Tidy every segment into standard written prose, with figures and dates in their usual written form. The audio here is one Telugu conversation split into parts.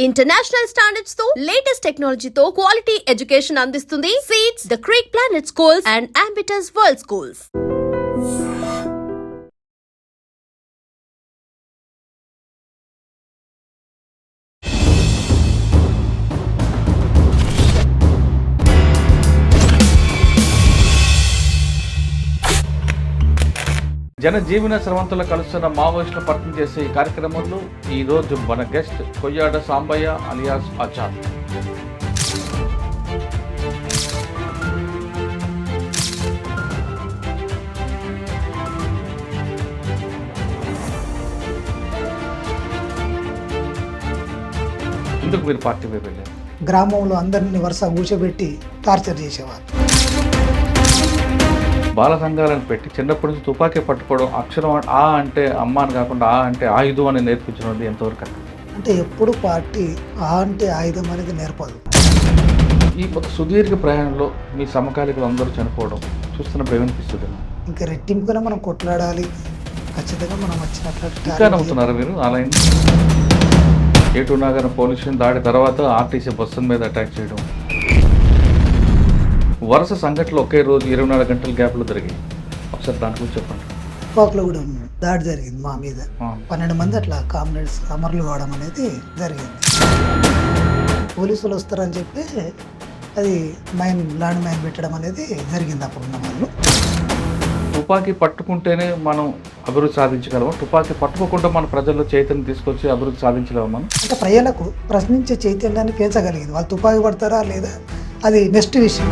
ఇంటర్నేషనల్ స్టాండర్డ్స్ తో లేటెస్ట్ టెక్నాలజీ తో క్వాలిటీ ఎడ్యుకేషన్ అందిస్తుంది seats the Creek Planet schools and Ambitus World schools. జనజీవన స్రవంతులు కలుస్తున్న మావోయిస్టులు పరిచయం చేసే ఈ కార్యక్రమంలో ఈ రోజు మన గెస్ట్ కొయ్యాడ సాంబయ్య అలియాస్ ఆచాద్. ఎందుకు మీరు పార్టీ వైపు వెళ్ళారు? గ్రామంలో అందరినీ వరుస కూర్చోబెట్టి టార్చర్ చేసేవారు. బాల సంఘాలను పెట్టి చిన్నప్పటి నుంచి తుపాకీ పట్టుకోవడం, అక్షరం ఆ అంటే అమ్మ అని కాకుండా ఆ అంటే ఆయుధం అని నేర్పించడం ఎంతవరకు అంటే ఎప్పుడు పార్టీ ఆ అంటే ఆయుధం అనేది నేర్పదు. ఈ సుదీర్ఘ ప్రయాణంలో మీ సమకాలికలు అందరూ చనిపోవడం చూస్తున్నప్పుడు ఏమనిపిస్తుంది? ఇంకా రెట్టింపుగా మనం కొట్లాడాలి, ఖచ్చితంగా మనం ఇంకా నమ్ముతున్నారు మీరు? అలా ఏటూ నాగర్ పోలీస్ స్టేషన్ దాడి తర్వాత ఆర్టీసీ బస్సుల మీద అటాక్ చేయడం, వరుస సంఘటనలు ఒకే రోజు 24 గంటల గ్యాప్లో జరిగాయి. ఒకసారి దాని గురించి చెప్పండి. పాకులో కూడా దాడి జరిగింది మా మీద. 12 మంది అట్లా కామ్రేడ్స్ అమరులు కావడం అనేది జరిగింది. పోలీసులు వస్తారని చెప్పి అది ల్యాండ్ మైన్ పెట్టడం అనేది జరిగింది. అప్పుడున్న వాళ్ళు తుపాకీ పట్టుకుంటేనే మనం అభివృద్ధి సాధించగలమా? తుపాకీ పట్టుకోకుండా మన ప్రజల్లో చైతన్యం తీసుకొచ్చి అభివృద్ధి సాధించలేమా మనం? అంటే ప్రజలకు ప్రశ్నించే చైతన్యాన్ని పెంచగలిగింది. వాళ్ళు తుపాకీ పడతారా లేదా అది నెక్స్ట్ విషయం.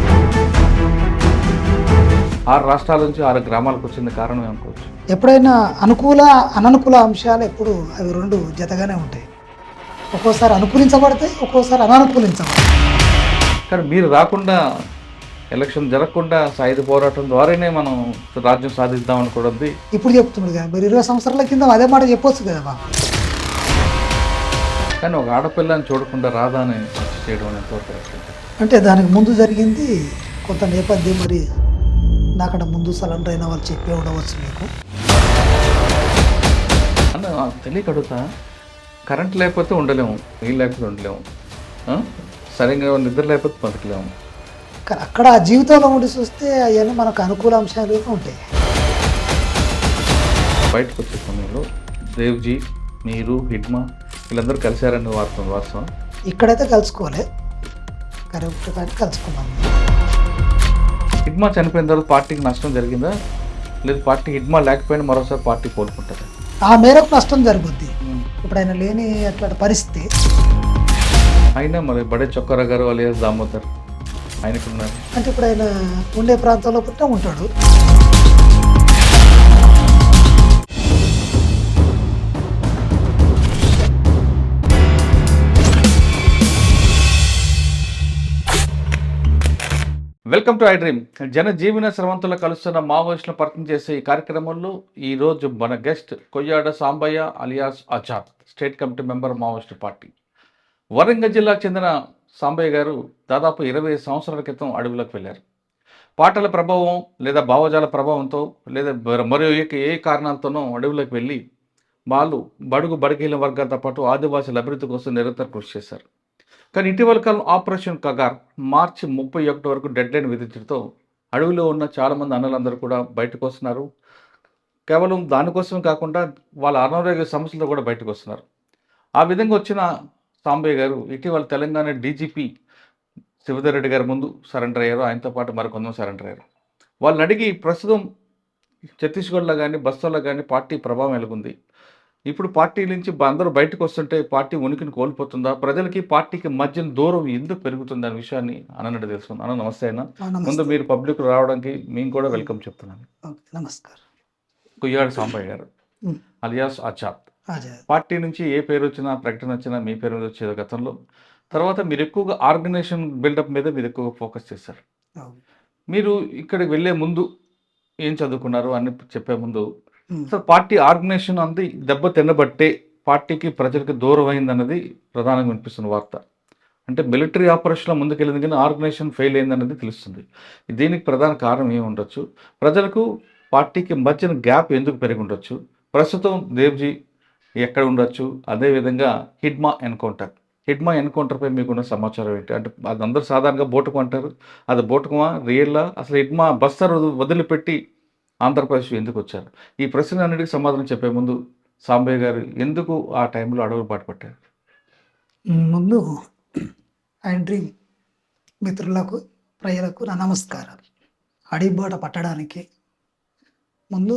6 రాష్ట్రాల నుంచి 6 గ్రామాలకు వచ్చింది కారణం అనుకోవచ్చు. ఎప్పుడైనా అనుకూల అననుకూల అంశాలు ఎప్పుడు అవి రెండు జతగానే ఉంటాయి. ఒక్కోసారి అనుకూలించబడతాయి, ఒక్కోసారి అననుకూలించబడతాయి. కానీ మీరు రాకుండా, ఎలక్షన్ జరగకుండా సాయుధ పోరాటం ద్వారానే మనం రాజ్యం సాధిద్దాం అనుకోవద్ది ఇప్పుడు చెప్తున్నాడు కదా. మరి 20 సంవత్సరాల కింద అదే మాట చెప్పొచ్చు కదా బాబు. కానీ ఒక ఆడపిల్లని చూడకుండా రాదాని చేయడం ఎంతవరకు అంటే దానికి ముందు జరిగింది కొంత నేపథ్యం. మరి నాకన్నా ముందు సరెండర్ అయిన వాళ్ళు చెప్పే ఉండవచ్చు మీకు. అన్న తెలియక అడుగుతా, కరెంట్ లేకపోతే ఉండలేము, నీళ్ళు లేకపోతే ఉండలేము, సరిగ్గా నిద్ర లేకపోతే బతకలేము. కానీ అక్కడ ఆ జీవితంలో ఉండి చూస్తే అవన్నీ మనకు అనుకూల అంశాలు ఉంటాయి. బయటకు వచ్చే సమయంలో దేవ్జీ, మీరు, హిడ్మా వీళ్ళందరూ కలిశారని వాస్తవం? ఇక్కడైతే కలుసుకోలే, కరెక్ట్ కానీ కలుసుకున్నాను. హిడ్మా చనిపోయిన తర్వాత పార్టీకి నష్టం జరిగిందా? లేదు పార్టీ హిడ్మా లేకపోయినా మరోసారి పార్టీ కోలుకుంటారా? ఆ మేరకు నష్టం జరుగుద్ది. ఇప్పుడు ఆయన లేని అట్లాంటి పరిస్థితి. అయినా మరి బడే చొక్కారా గారు అలియాస్ దామోదర్ ఆయనకు ఉన్నారు అంటే ఇప్పుడు ఆయన ఉండే ప్రాంతంలో పుట్టే ఉంటాడు. Welcome to I Dream. జనజీవన స్రవంతులు కలుస్తున్న మావోయిస్టులను పరిచయం చేసే ఈ కార్యక్రమంలో ఈరోజు మన guest Koyyada Sambaiah alias Achad, state committee member, Maoist party. Warangal జిల్లాకు చెందిన సాంబయ్య గారు దాదాపు 20 సంవత్సరాల క్రితం అడవులకు వెళ్ళారు. పాటల ప్రభావం లేదా భావజాల ప్రభావంతో లేదా మరియు ఏ కారణాలతోనో అడవులకు వెళ్ళి వాళ్ళు బడుగు బడిగిన వర్గాలతో పాటు ఆదివాసుల అభివృద్ధి కోసం నిరంతరం కృషి చేశారు. కానీ ఇటీవల కాలం ఆపరేషన్ కగార్ మార్చి 31 వరకు డెడ్ లైన్ విధించడంతో అడవిలో ఉన్న చాలామంది అన్నలందరూ కూడా బయటకు వస్తున్నారు. కేవలం దానికోసమే కాకుండా వాళ్ళ అనారోగ్య సమస్యలతో కూడా బయటకు వస్తున్నారు. ఆ విధంగా వచ్చిన సాంబయ్య గారు ఇటీవల తెలంగాణ డీజీపీ శివధర్ రెడ్డి గారి ముందు సరెండర్ అయ్యారు. ఆయనతో పాటు మరికొందరు సరెండర్ అయ్యారు. వాళ్ళని అడిగి ప్రస్తుతం ఛత్తీస్గఢ్లో కానీ బస్తర్లో కానీ పార్టీ ప్రభావం ఎలాగుంది, ఇప్పుడు పార్టీ నుంచి అందరూ బయటకు వస్తుంటే పార్టీ ఉనికిని కోల్పోతుందా, ప్రజలకి పార్టీకి మధ్య దూరం ఎందుకు పెరుగుతుంది అనే విషయాన్ని అన్నట్టు తెలుసుకుంది. అన్న నమస్తే. అన్న ముందు మీరు పబ్లిక్ రావడానికి మేము కూడా వెల్కమ్ చెప్తున్నాను. నమస్కారం. కొయ్యాడ సాంబయ్య గారు అలియాస్ ఆచాద్, పార్టీ నుంచి ఏ పేరు వచ్చినా ప్రకటన వచ్చినా మీ పేరు మీద వచ్చేది గతంలో. తర్వాత మీరు ఎక్కువగా ఆర్గనైజేషన్ బిల్డప్ మీద మీరు ఎక్కువగా ఫోకస్ చేశారు. మీరు ఇక్కడికి వెళ్ళే ముందు ఏం చదువుకున్నారు అని చెప్పే ముందు సో పార్టీ ఆర్గనైజేషన్ అంది దెబ్బ తినబట్టే పార్టీకి ప్రజలకు దూరం అయిందన్నది ప్రధానంగా వినిపిస్తున్న వార్త. అంటే మిలిటరీ ఆపరేషన్లో ముందుకెళ్ళింది కానీ ఆర్గనైజేషన్ ఫెయిల్ అయిందన్నది తెలుస్తుంది. దీనికి ప్రధాన కారణం ఏమి ఉండొచ్చు? ప్రజలకు పార్టీకి మధ్యన గ్యాప్ ఎందుకు పెరిగి ఉండొచ్చు? ప్రస్తుతం దేవ్జీ ఎక్కడ ఉండొచ్చు? అదేవిధంగా హిడ్మా ఎన్కౌంటర్ హిడ్మా ఎన్కౌంటర్పై మీకున్న సమాచారం ఏంటి? అంటే అది అందరూ సాధారణంగా బూటకం అంటారు. అది బూటకమా? రియలా? అసలు హిడ్మా బస్తర్ వదిలిపెట్టి ఆంధ్రప్రదేశ్ ఎందుకొచ్చారు? ఈ ప్రశ్నలన్నిటికి సమాధానం చెప్పే ముందు సాంబయ్య గారు ఎందుకు ఆ టైంలో అడవులు బాట పట్టారు? ముందు ఐ డ్రీమ్ మిత్రులకు, ప్రజలకు నా నమస్కారాలు. అడిబాట పట్టడానికి ముందు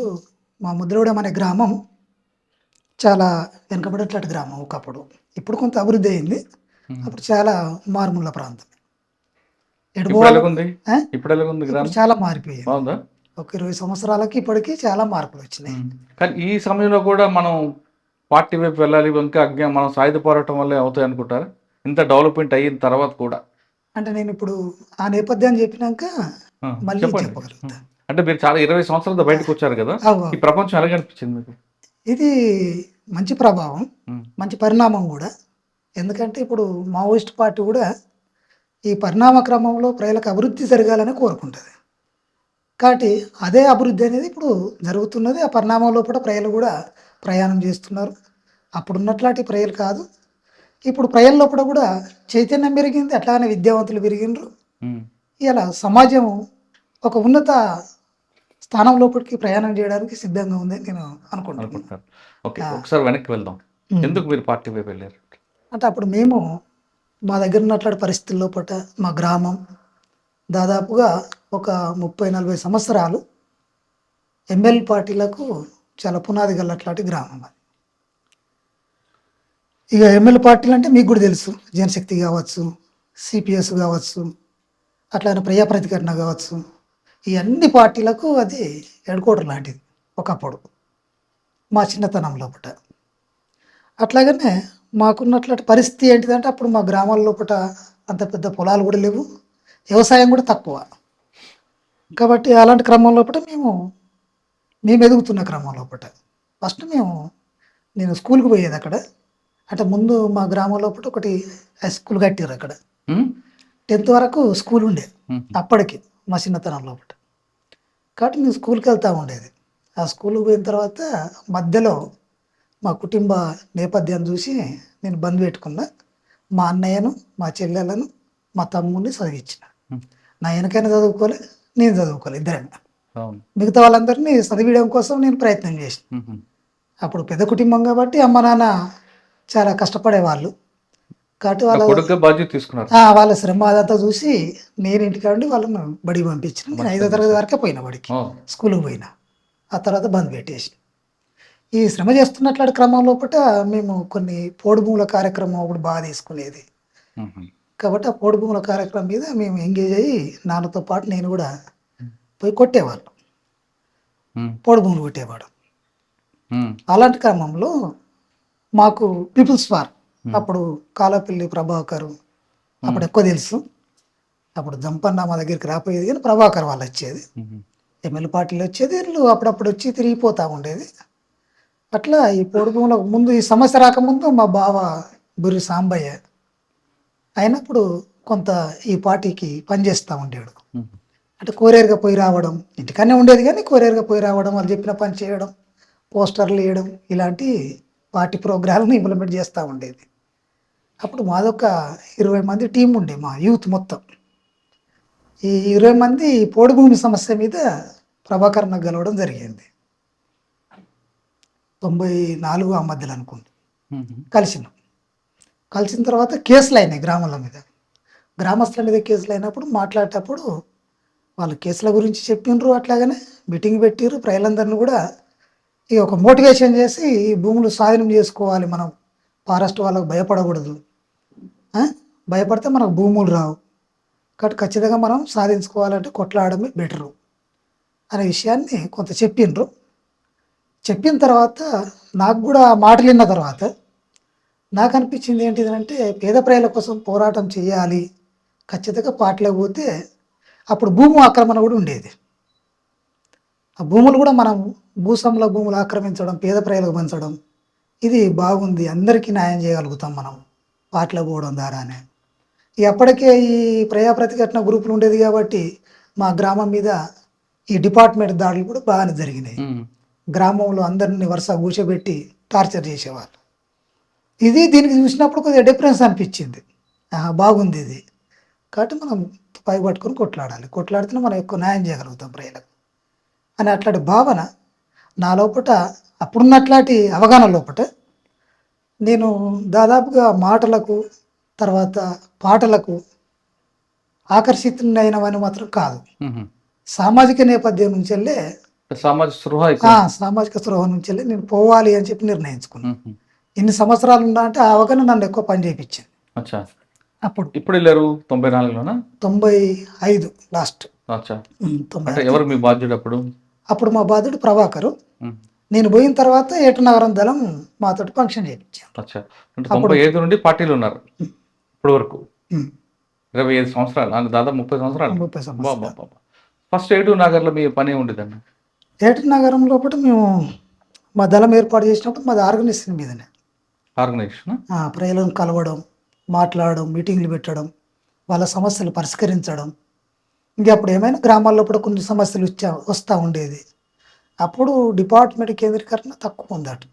మా ముద్రగూడెం అనే గ్రామం చాలా వెనుకబడేట్లాంటి గ్రామం ఒకప్పుడు. ఇప్పుడు కొంత అభివృద్ధి అయింది. అప్పుడు చాలా మారుమూల ప్రాంతం. ఎటు ఇప్పుడు పోవాలో ఎలాగుంది? ఆ? ఇప్పుడు ఎలాగుంది ఇప్పుడు గ్రామం? చాలా మారిపోయింది. బాగుందా? ఒక 20 సంవత్సరాలకి ఇప్పటికి చాలా మార్పులు వచ్చినాయి. కానీ ఈ సమయంలో కూడా మనం పార్టీ వైపు వెళ్ళాలి, ఇంకా మనం సాయుధ పోరాటం వల్లే అవుతాయి అనుకుంటారా? ఇంత డెవలప్మెంట్ అయిన తర్వాత కూడా. అంటే నేను ఇప్పుడు ఆ నేపథ్యాన్ని చెప్పినాక ఆ, మళ్ళీ చెప్పండి. చెప్పగలుగుతా. అంటే మీరు చాలా 20 సంవత్సరాలతో బయటకు వచ్చారు కదా, అవు. ఈ ప్రపంచం ఎలాగనిపించింది మీకు? ఇది మంచి ప్రభావం, ఉమ్, మంచి పరిణామం కూడా. ఎందుకంటే ఇప్పుడు మావోయిస్ట్ పార్టీ కూడా ఈ పరిణామ క్రమంలో ప్రజలకు అభివృద్ధి జరగాలని కోరుకుంటుంది. కాబట్టి అదే అభివృద్ధి అనేది ఇప్పుడు జరుగుతున్నది. ఆ పరిణామం లోపల ప్రజలు కూడా ప్రయాణం చేస్తున్నారు. అప్పుడు ఉన్నట్లాంటి ప్రజలు కాదు. ఇప్పుడు ప్రజల లోపల కూడా చైతన్యం పెరిగింది, అట్లానే విద్యావంతులు పెరిగినరు. ఉమ్, ఇలా సమాజం ఒక ఉన్నత స్థానం లోపలికి ప్రయాణం చేయడానికి సిద్ధంగా ఉందని నేను అనుకుంటున్నాను. అనుకుంటున్నారు. ఓకే, ఒకసారి వెనక్కి వెళ్దాం. ఎందుకు మీరు పార్టీ వైపు వెళ్ళారు? అంటే అప్పుడు మేము మా దగ్గర ఉన్నట్లాంటి పరిస్థితుల లోపల మా గ్రామం దాదాపుగా ఒక 30-40 సంవత్సరాలు ఎంఎల్ పార్టీలకు చాలా పునాది గల్లట్లాంటి గ్రామం అది. ఇక ఎంఎల్ పార్టీలు అంటే మీకు కూడా తెలుసు, జనశక్తి కావచ్చు, సిపిఎస్ కావచ్చు, అట్లానే ప్రజా ప్రతిఘటన కావచ్చు, ఈ అన్ని పార్టీలకు అది హెడ్ క్వార్టర్ లాంటిది ఒకప్పుడు మా చిన్నతనం లోపల. అట్లాగనే మాకున్నట్లాంటి పరిస్థితి ఏంటిదంటే అప్పుడు మా గ్రామాల లోపల అంత పెద్ద పొలాలు కూడా లేవు, వ్యవసాయం కూడా తక్కువ. కాబట్టి అలాంటి క్రమం లోపల మేము ఎదుగుతున్న క్రమం లోపల ఫస్ట్ నేను స్కూల్కి పోయేది అక్కడ. అంటే ముందు మా గ్రామం లోపల ఒకటి హై స్కూల్ కట్టారు అక్కడ. ఉమ్, 10th వరకు స్కూల్ ఉండేది ఉమ్, అప్పటికి మా చిన్నతనం లోపల. కాబట్టి నేను స్కూల్కి వెళ్తూ ఉండేది. ఆ స్కూల్కి పోయిన తర్వాత మధ్యలో మా కుటుంబ నేపథ్యాన్ని చూసి నేను బంద్ పెట్టుకున్నా. మా అన్నయ్యను, మా చెల్లెలను, మా తమ్ముడిని చదివించిన. ఉమ్, నా వెనకైనా చదువుకోలే, నేను చదువుకోలే, ఇద్దరైనా. అవును. మిగతా వాళ్ళందరినీ చదివించడం కోసం నేను ప్రయత్నం చేసిన. ఉమ్, అప్పుడు పెద్ద కుటుంబం కాబట్టి అమ్మ నాన్న చాలా కష్టపడేవాళ్ళు. కాబట్టి ఆ కొడుకుగా బాధ్యత తీసుకున్నారు. వాళ్ళ శ్రమ అదంతా చూసి నేను ఇంటికాండి వాళ్ళను బడికి పంపించిన. నేను 5వ తరగతి వరకే పోయినా బడికి, ఓ, స్కూల్కి పోయినా. ఆ తర్వాత బంద్ పెట్టేసి ఈ శ్రమ చేస్తున్నట్లాంటి క్రమం లోపల మేము కొన్ని పోడు భూముల కార్యక్రమం అప్పుడు బాగా తీసుకునేది. ఉమ్, కాబట్టి ఆ పోడు భూముల కార్యక్రమం మీద మేము ఎంగేజ్ అయ్యి నాన్నతో పాటు నేను కూడా పోయి కొట్టేవాళ్ళం, ఉమ్, పోడు భూములు కొట్టేవాడు. ఉమ్, అలాంటి క్రమంలో మాకు పీపుల్స్ వార్ అప్పుడు కాలపల్లి ప్రభాకర్ అప్పుడు ఎక్కువ తెలుసు. అప్పుడు జంపన్న మా దగ్గరికి రాపోయేది కానీ ప్రభాకర్ వాళ్ళు వచ్చేది, ఉమ్, ఎమ్మెల్యే పార్టీలు వచ్చేది, వీళ్ళు అప్పుడప్పుడు వచ్చి తిరిగిపోతూ ఉండేది. అట్లా ఈ పోడు భూముల ముందు ఈ సమస్య రాకముందు మా బావ బుర్రి సాంబయ్య అయినప్పుడు కొంత ఈ పార్టీకి పనిచేస్తూ ఉండేవాడు. ఉమ్, అంటే కోరేరుగా పోయి రావడం, ఇంటికనే ఉండేది కానీ కోరేరుగా పోయి రావడం, వాళ్ళు చెప్పిన పని చేయడం, పోస్టర్లు వేయడం, ఇలాంటి పార్టీ ప్రోగ్రాంలను ఇంప్లిమెంట్ చేస్తూ ఉండేది. అప్పుడు మాదొక 20 మంది టీం ఉండే, మా యూత్ మొత్తం. ఈ 20 మంది పోడు భూమి సమస్య మీద ప్రభాకర్ నాకు గెలవడం జరిగింది. 94 ఆ మధ్యలో అనుకుంటా ఉమ్, కలిసిన తర్వాత కేసులు అయినాయి గ్రామాల మీద. గ్రామస్తుల మీద కేసులు అయినప్పుడు మాట్లాడేటప్పుడు వాళ్ళు కేసుల గురించి చెప్పిండ్రు. అట్లాగనే మీటింగ్ పెట్టిర్రు, ప్రజలందరినీ కూడా ఇక ఒక మోటివేషన్ చేసి ఈ భూములు స్వాధీనం చేసుకోవాలి, మనం ఫారెస్ట్ వాళ్ళకు భయపడకూడదు, భయపడితే మనకు భూములు రావు, కాబట్టి ఖచ్చితంగా మనం సాధించుకోవాలంటే కొట్లాడమే బెటరు అనే విషయాన్ని కొంత చెప్పిండ్రు. చెప్పిన తర్వాత నాకు కూడా ఆ మాటలు విన్న తర్వాత నాకు అనిపించింది ఏంటిదంటే పేద ప్రజల కోసం పోరాటం చేయాలి, ఖచ్చితంగా పార్టీలోకి పోతే అప్పుడు భూము ఆక్రమణ కూడా ఉండేది. ఆ భూములు కూడా మనం భూస్వాముల భూములు ఆక్రమించడం, పేద ప్రజలకు పంచడం, ఇది బాగుంది, అందరికీ న్యాయం చేయగలుగుతాం మనం పార్టీలో పోవడం ద్వారానే. అప్పటికే ఈ ప్రజా ప్రతిఘటన గ్రూపులు ఉండేది కాబట్టి మా గ్రామం మీద ఈ డిపార్ట్మెంట్ దాడులు కూడా బాగానే జరిగినాయి. ఉమ్, గ్రామంలో అందరినీ వరుస కూర్చోబెట్టి టార్చర్ చేసేవాళ్ళు. ఇది దీనికి చూసినప్పుడు కొద్దిగా డిఫరెన్స్ అనిపించింది. బాగుంది ఇది. కాబట్టి మనం తుపాకీ పట్టుకొని కొట్లాడాలి. కొట్లాడితేనే మనం ఎక్కువ న్యాయం చేయగలుగుతాం ప్రజలకు అని అట్లాంటి భావన నా లోపట అప్పుడున్నట్లాంటి అవగాహన లోపట నేను దాదాపుగా మాటలకు తర్వాత పాటలకు ఆకర్షితుడైనవని మాత్రం కాదు. సామాజిక నేపథ్యం నుంచి వెళ్ళే సామాజిక స్పృహ ఎక్కువ. సామాజిక స్పృహ నుంచి వెళ్ళి నేను పోవాలి అని చెప్పి నిర్ణయించుకున్నాను. మ్మ్. ఇన్ని సంవత్సరాలు ఉన్నా అంటే ఆ అవగాహన నన్ను ఎక్కువ పని చేయించింది. అచ్చా. అప్పుడు ఇప్పుడు వెళ్ళారు 94లోనా? 95 లాస్ట్. అచ్చా. 95. అంటే ఎవరు మీ బాధ్యుడు అప్పుడు? అప్పుడు మా బాధ్యుడు ప్రభాకరు. మ్మ్. నేను పోయిన తర్వాత ఏటనగరం దళం మాతోటి ఫంక్షన్ చేయించాను. అచ్చా. అంటే 95 నుండి పార్టీలు ఉన్నారు ఇప్పటి వరకు. 25 సంవత్సరాలు అంటే దాదాపు 30 సంవత్సరాలు. 30 సంవత్సరాలు. ఫస్ట్ ఏటూరు నగర్లో మీ పని ఉండేదండి? ఏటనగరం లోపల మేము మా దళం ఏర్పాటు చేసినప్పుడు మాది ఆర్గనైజేషన్ మీదనే. ఆర్గనైజేషన్. ప్రజలను కలవడం, మాట్లాడడం, మీటింగ్లు పెట్టడం, వాళ్ళ సమస్యలు పరిష్కరించడం. ఇంకా అప్పుడు ఏమైనా గ్రామాల్లో కూడా కొన్ని సమస్యలు వస్తూ ఉండేది. అప్పుడు డిపార్ట్మెంట్ కేంద్రీకరణ తక్కువ ఉంది అటు.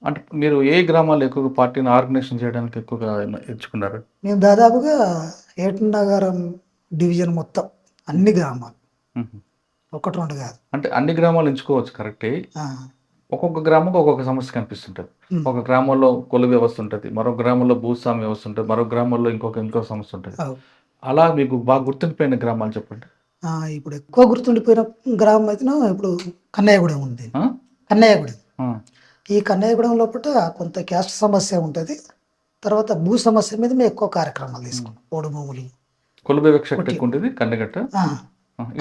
అంటే మీరు ఏ గ్రామాల్లో ఎక్కువగా పార్టీని ఆర్గనైజేషన్ చేయడానికి ఎక్కువగా ఎంచుకున్నారు? మేము దాదాపుగా ఏటనగరం డివిజన్ మొత్తం అన్ని గ్రామాలు, ఒకటి రెండు కాదు. అంటే అన్ని గ్రామాలు ఎంచుకోవచ్చు కరెక్టే. ఒక్కొక్క గ్రామంలో ఒక్కొక్క సమస్య కనిపిస్తుంటుంది. ఒక గ్రామంలో కొలు వ్యవస్థ ఉంటుంది, మరో గ్రామంలో భూస్వామి వ్యవస్థ ఉంటుంది, మరో గ్రామంలో ఇంకో సమస్య ఉంటుంది. అలా మీకు బాగా గుర్తుండిపోయిన గ్రామాలు చెప్పండి. ఇప్పుడు ఎక్కువ గుర్తుండిపోయిన గ్రామం అయితే ఇప్పుడు కన్నయ్యగూడెం ఉంది. కన్నయ్యగూడెం. ఈ కన్నయ్యగూడెం లోపల కొంత క్యాస్ట్ సమస్య ఉంటుంది. తర్వాత భూ సమస్య మీద మేము ఎక్కువ కార్యక్రమాలు తీసుకున్నాం. పోడు భూములు, కొలు వివక్ష ఎక్కువ ఉంటుంది. కన్నగట్ట,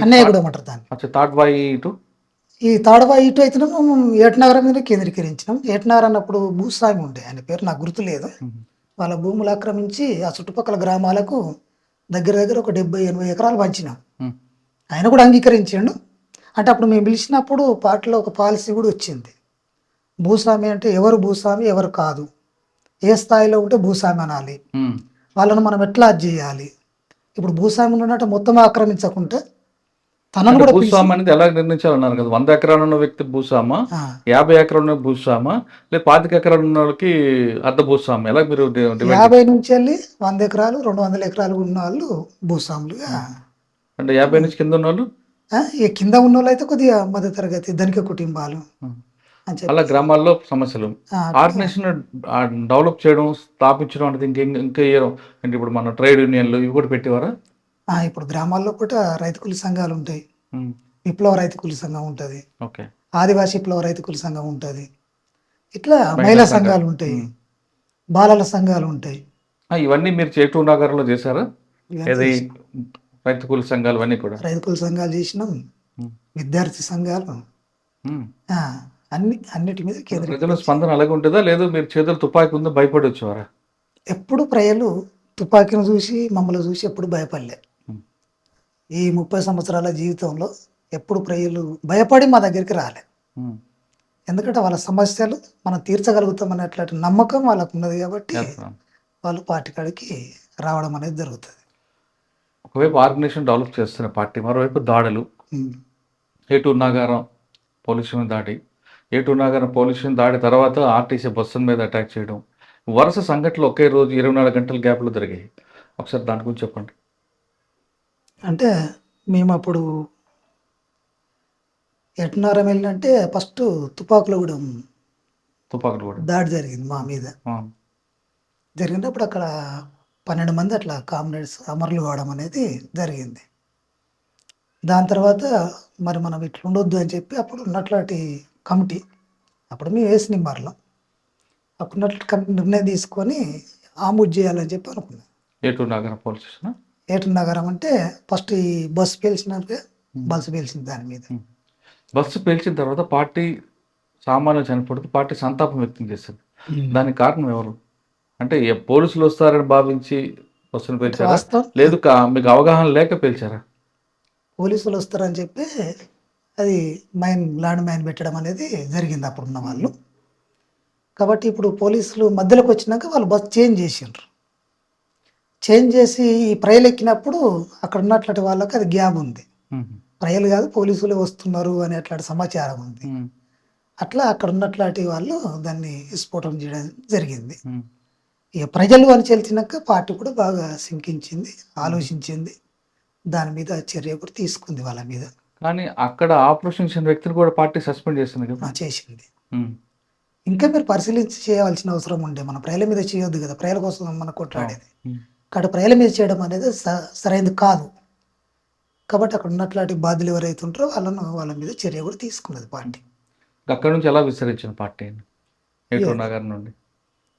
కన్నయ్యగూడెం అంటారు దాన్ని. తాడ్వాయి ఇటు, ఈ తాడవాయి ఇటు అయితే మేము ఏటనగరం మీద కేంద్రీకరించినాం. ఏటనగరం అన్నప్పుడు భూస్వామి ఉండే, ఆయన పేరు నాకు గుర్తు లేదు. వాళ్ళ భూములు ఆక్రమించి ఆ చుట్టుపక్కల గ్రామాలకు దగ్గర ఒక 70-80 ఎకరాలు పంచినాం. ఆయన కూడా అంగీకరించాడు. అంటే అప్పుడు మేము పిలిచినప్పుడు పార్టీలో ఒక పాలసీ కూడా వచ్చింది. భూస్వామి అంటే ఎవరు భూస్వామి, ఎవరు కాదు, ఏ స్థాయిలో ఉంటే భూస్వామి అనాలి, వాళ్ళను మనం ఎట్లా చేయాలి. ఇప్పుడు భూస్వామి ఉన్నట్టు మొత్తం ఆక్రమించకుంటే తనను కూడా భూస్వామి అనేది ఎలా నిర్ణయించాలన్నారు కదా. 100 ఎకరాలు ఉన్న వ్యక్తి భూస్వామా, 50 ఎకరాలు ఉన్న భూస్వామా, లేదా 25 ఎకరాలు ఉన్న వాళ్ళకి అర్ధ భూస్వామి, ఎలా మీరు 50 నుంచి వెళ్ళి 100 ఎకరాలు 200 ఎకరాలు ఉన్న వాళ్ళు భూస్వాములుగా. అంటే 50 నుంచి కింద ఉన్న వాళ్ళు, కింద ఉన్న వాళ్ళు అయితే కొద్దిగా మధ్య తరగతి ధనిక కుటుంబాలు అని చెప్పి అలా గ్రామాల్లో సమస్యలు. ఆర్గనైజేషన్ డెవలప్ చేయడం, స్థాపించడం అంటే ఇంకా అంటే ఇప్పుడు మన ట్రేడ్ యూనియన్లు ఇవి కూడా పెట్టేవారా? ఇప్పుడు గ్రామాల్లో కూడా రైతు కూలి సంఘాలు ఉంటాయి. విప్లవ రైతు కూలి సంఘం ఉంటుంది, ఆదివాసీ విప్లవ రైతు కూలి సంఘం ఉంటుంది, ఇట్లా మహిళా సంఘాలు ఉంటాయి, బాలల సంఘాలు ఉంటాయి. ఇవన్నీ మీరు ఏటూరు నగర్లో చేశారా? రైతు కూలి సంఘాలు అన్నీ కూడా రైతు కూలి సంఘాలు చేసినాం. విద్యార్థి సంఘాలు, అన్నిటి మీద ప్రజల స్పందన అలాగే ఉంటుందా? లేదు మీరు చేతులు తుపాకీ ఉందో భయపడి వచ్చేవారా? ఎప్పుడు ప్రజలు తుపాకీని చూసి మమ్మల్ని చూసి ఎప్పుడు భయపడలే. ఈ 30 సంవత్సరాల జీవితంలో ఎప్పుడు ప్రజలు భయపడి మా దగ్గరికి రాలే. ఎందుకంటే వాళ్ళ సమస్యలు మనం తీర్చగలుగుతామనే అట్లాంటి నమ్మకం వాళ్ళకు ఉన్నది కాబట్టి వాళ్ళు పార్టీ కాడికి రావడం అనేది జరుగుతుంది. ఒకవైపు ఆర్గనైజేషన్ డెవలప్ చేస్తున్న పార్టీ, మరోవైపు దాడులు. ఏటూరు నాగారం పోలీస్ స్టేషన్ దాడి, ఏటూరు నాగారం పోలీస్ స్టేషన్ దాడి తర్వాత ఆర్టీసీ బస్సుల మీద అటాక్ చేయడం, వరుస సంఘటనలు ఒకే రోజు 24 గంటల గ్యాప్లో జరిగాయి. ఒకసారి దాని గురించి చెప్పండి. అంటే మేము అప్పుడు ఏటనగరం వెళ్ళినంటే ఫస్ట్ తుపాకులు కూడా దాడి జరిగింది మా మీద. జరిగినప్పుడు అక్కడ 12 మంది అట్లా కామ్రేడ్స్ అమరులు కావడం అనేది జరిగింది. దాని తర్వాత మరి మనం ఇట్లా ఉండొద్దు అని చెప్పి అప్పుడు ఉన్నట్లాంటి కమిటీ, అప్పుడు మేము వేసిన మరలం అప్పుడున్నట్లు కమిటీ నిర్ణయం తీసుకొని ఆమోద్ చేయాలని చెప్పి అనుకున్నాం. ఏటూరు నగరం పోలీస్ స్టేషన్. ఏటూరు నగరం అంటే ఫస్ట్ ఈ బస్సు పేల్చినాక బస్సు పేల్చింది. దాని మీద బస్సు పేల్చిన తర్వాత పార్టీ సామాన్యులు చనిపోతే పార్టీ సంతాపం వ్యక్తం చేస్తుంది. దానికి కారణం ఎవరు? అంటే పోలీసులు వస్తారని భావించి బస్సును పేల్చారా, లేదు మీకు అవగాహన లేక పేల్చారా? పోలీసులు వస్తారని చెప్పి అది ల్యాండ్ మైన్ పెట్టడం అనేది జరిగింది అప్పుడున్న వాళ్ళు. కాబట్టి ఇప్పుడు పోలీసులు మధ్యలోకి వచ్చినాక వాళ్ళు బస్ చేంజ్ చేసిండ్రు. చేంజ్ చేసి ఈ ప్రజలు ఎక్కినప్పుడు అక్కడ ఉన్నట్లాంటి వాళ్ళకి అది గ్యాప్ ఉంది. ప్రజలు కాదు పోలీసులు వస్తున్నారు అనే అట్లాంటి సమాచారం ఉంది. అట్లా అక్కడ ఉన్నట్లాంటి వాళ్ళు దాన్ని విస్ఫోటం చేయడం జరిగింది. ఇక ప్రజలు అని తెలిసినాక పార్టీ కూడా బాగా శంకించింది, ఆలోచించింది. దాని మీద చర్య కూడా తీసుకుంది వాళ్ళ మీద. కానీ అక్కడ ఆపరేషన్ చేసిన వ్యక్తిని కూడా పార్టీ సస్పెండ్ చేసింది కదా. చేసింది. ఉమ్. ఇంకా మీరు పరిశీలించి చేయాల్సిన అవసరం ఉండే. మన ప్రజల మీద చేయొద్దు కదా, ప్రజల కోసం మనం కొట్లాడేది. ఉమ్. కాబట్టి ప్రజల మీద చేయడం అనేది సరైనది కాదు. కాబట్టి అక్కడ ఉన్నట్లాంటి బాధ్యులు ఎవరైతే ఉంటారో వాళ్ళ మీద చర్య కూడా తీసుకున్నది పార్టీ. అక్కడ నుంచి ఎలా విస్తరించిన పార్టీ ఏటూరు నగర్ నుండి?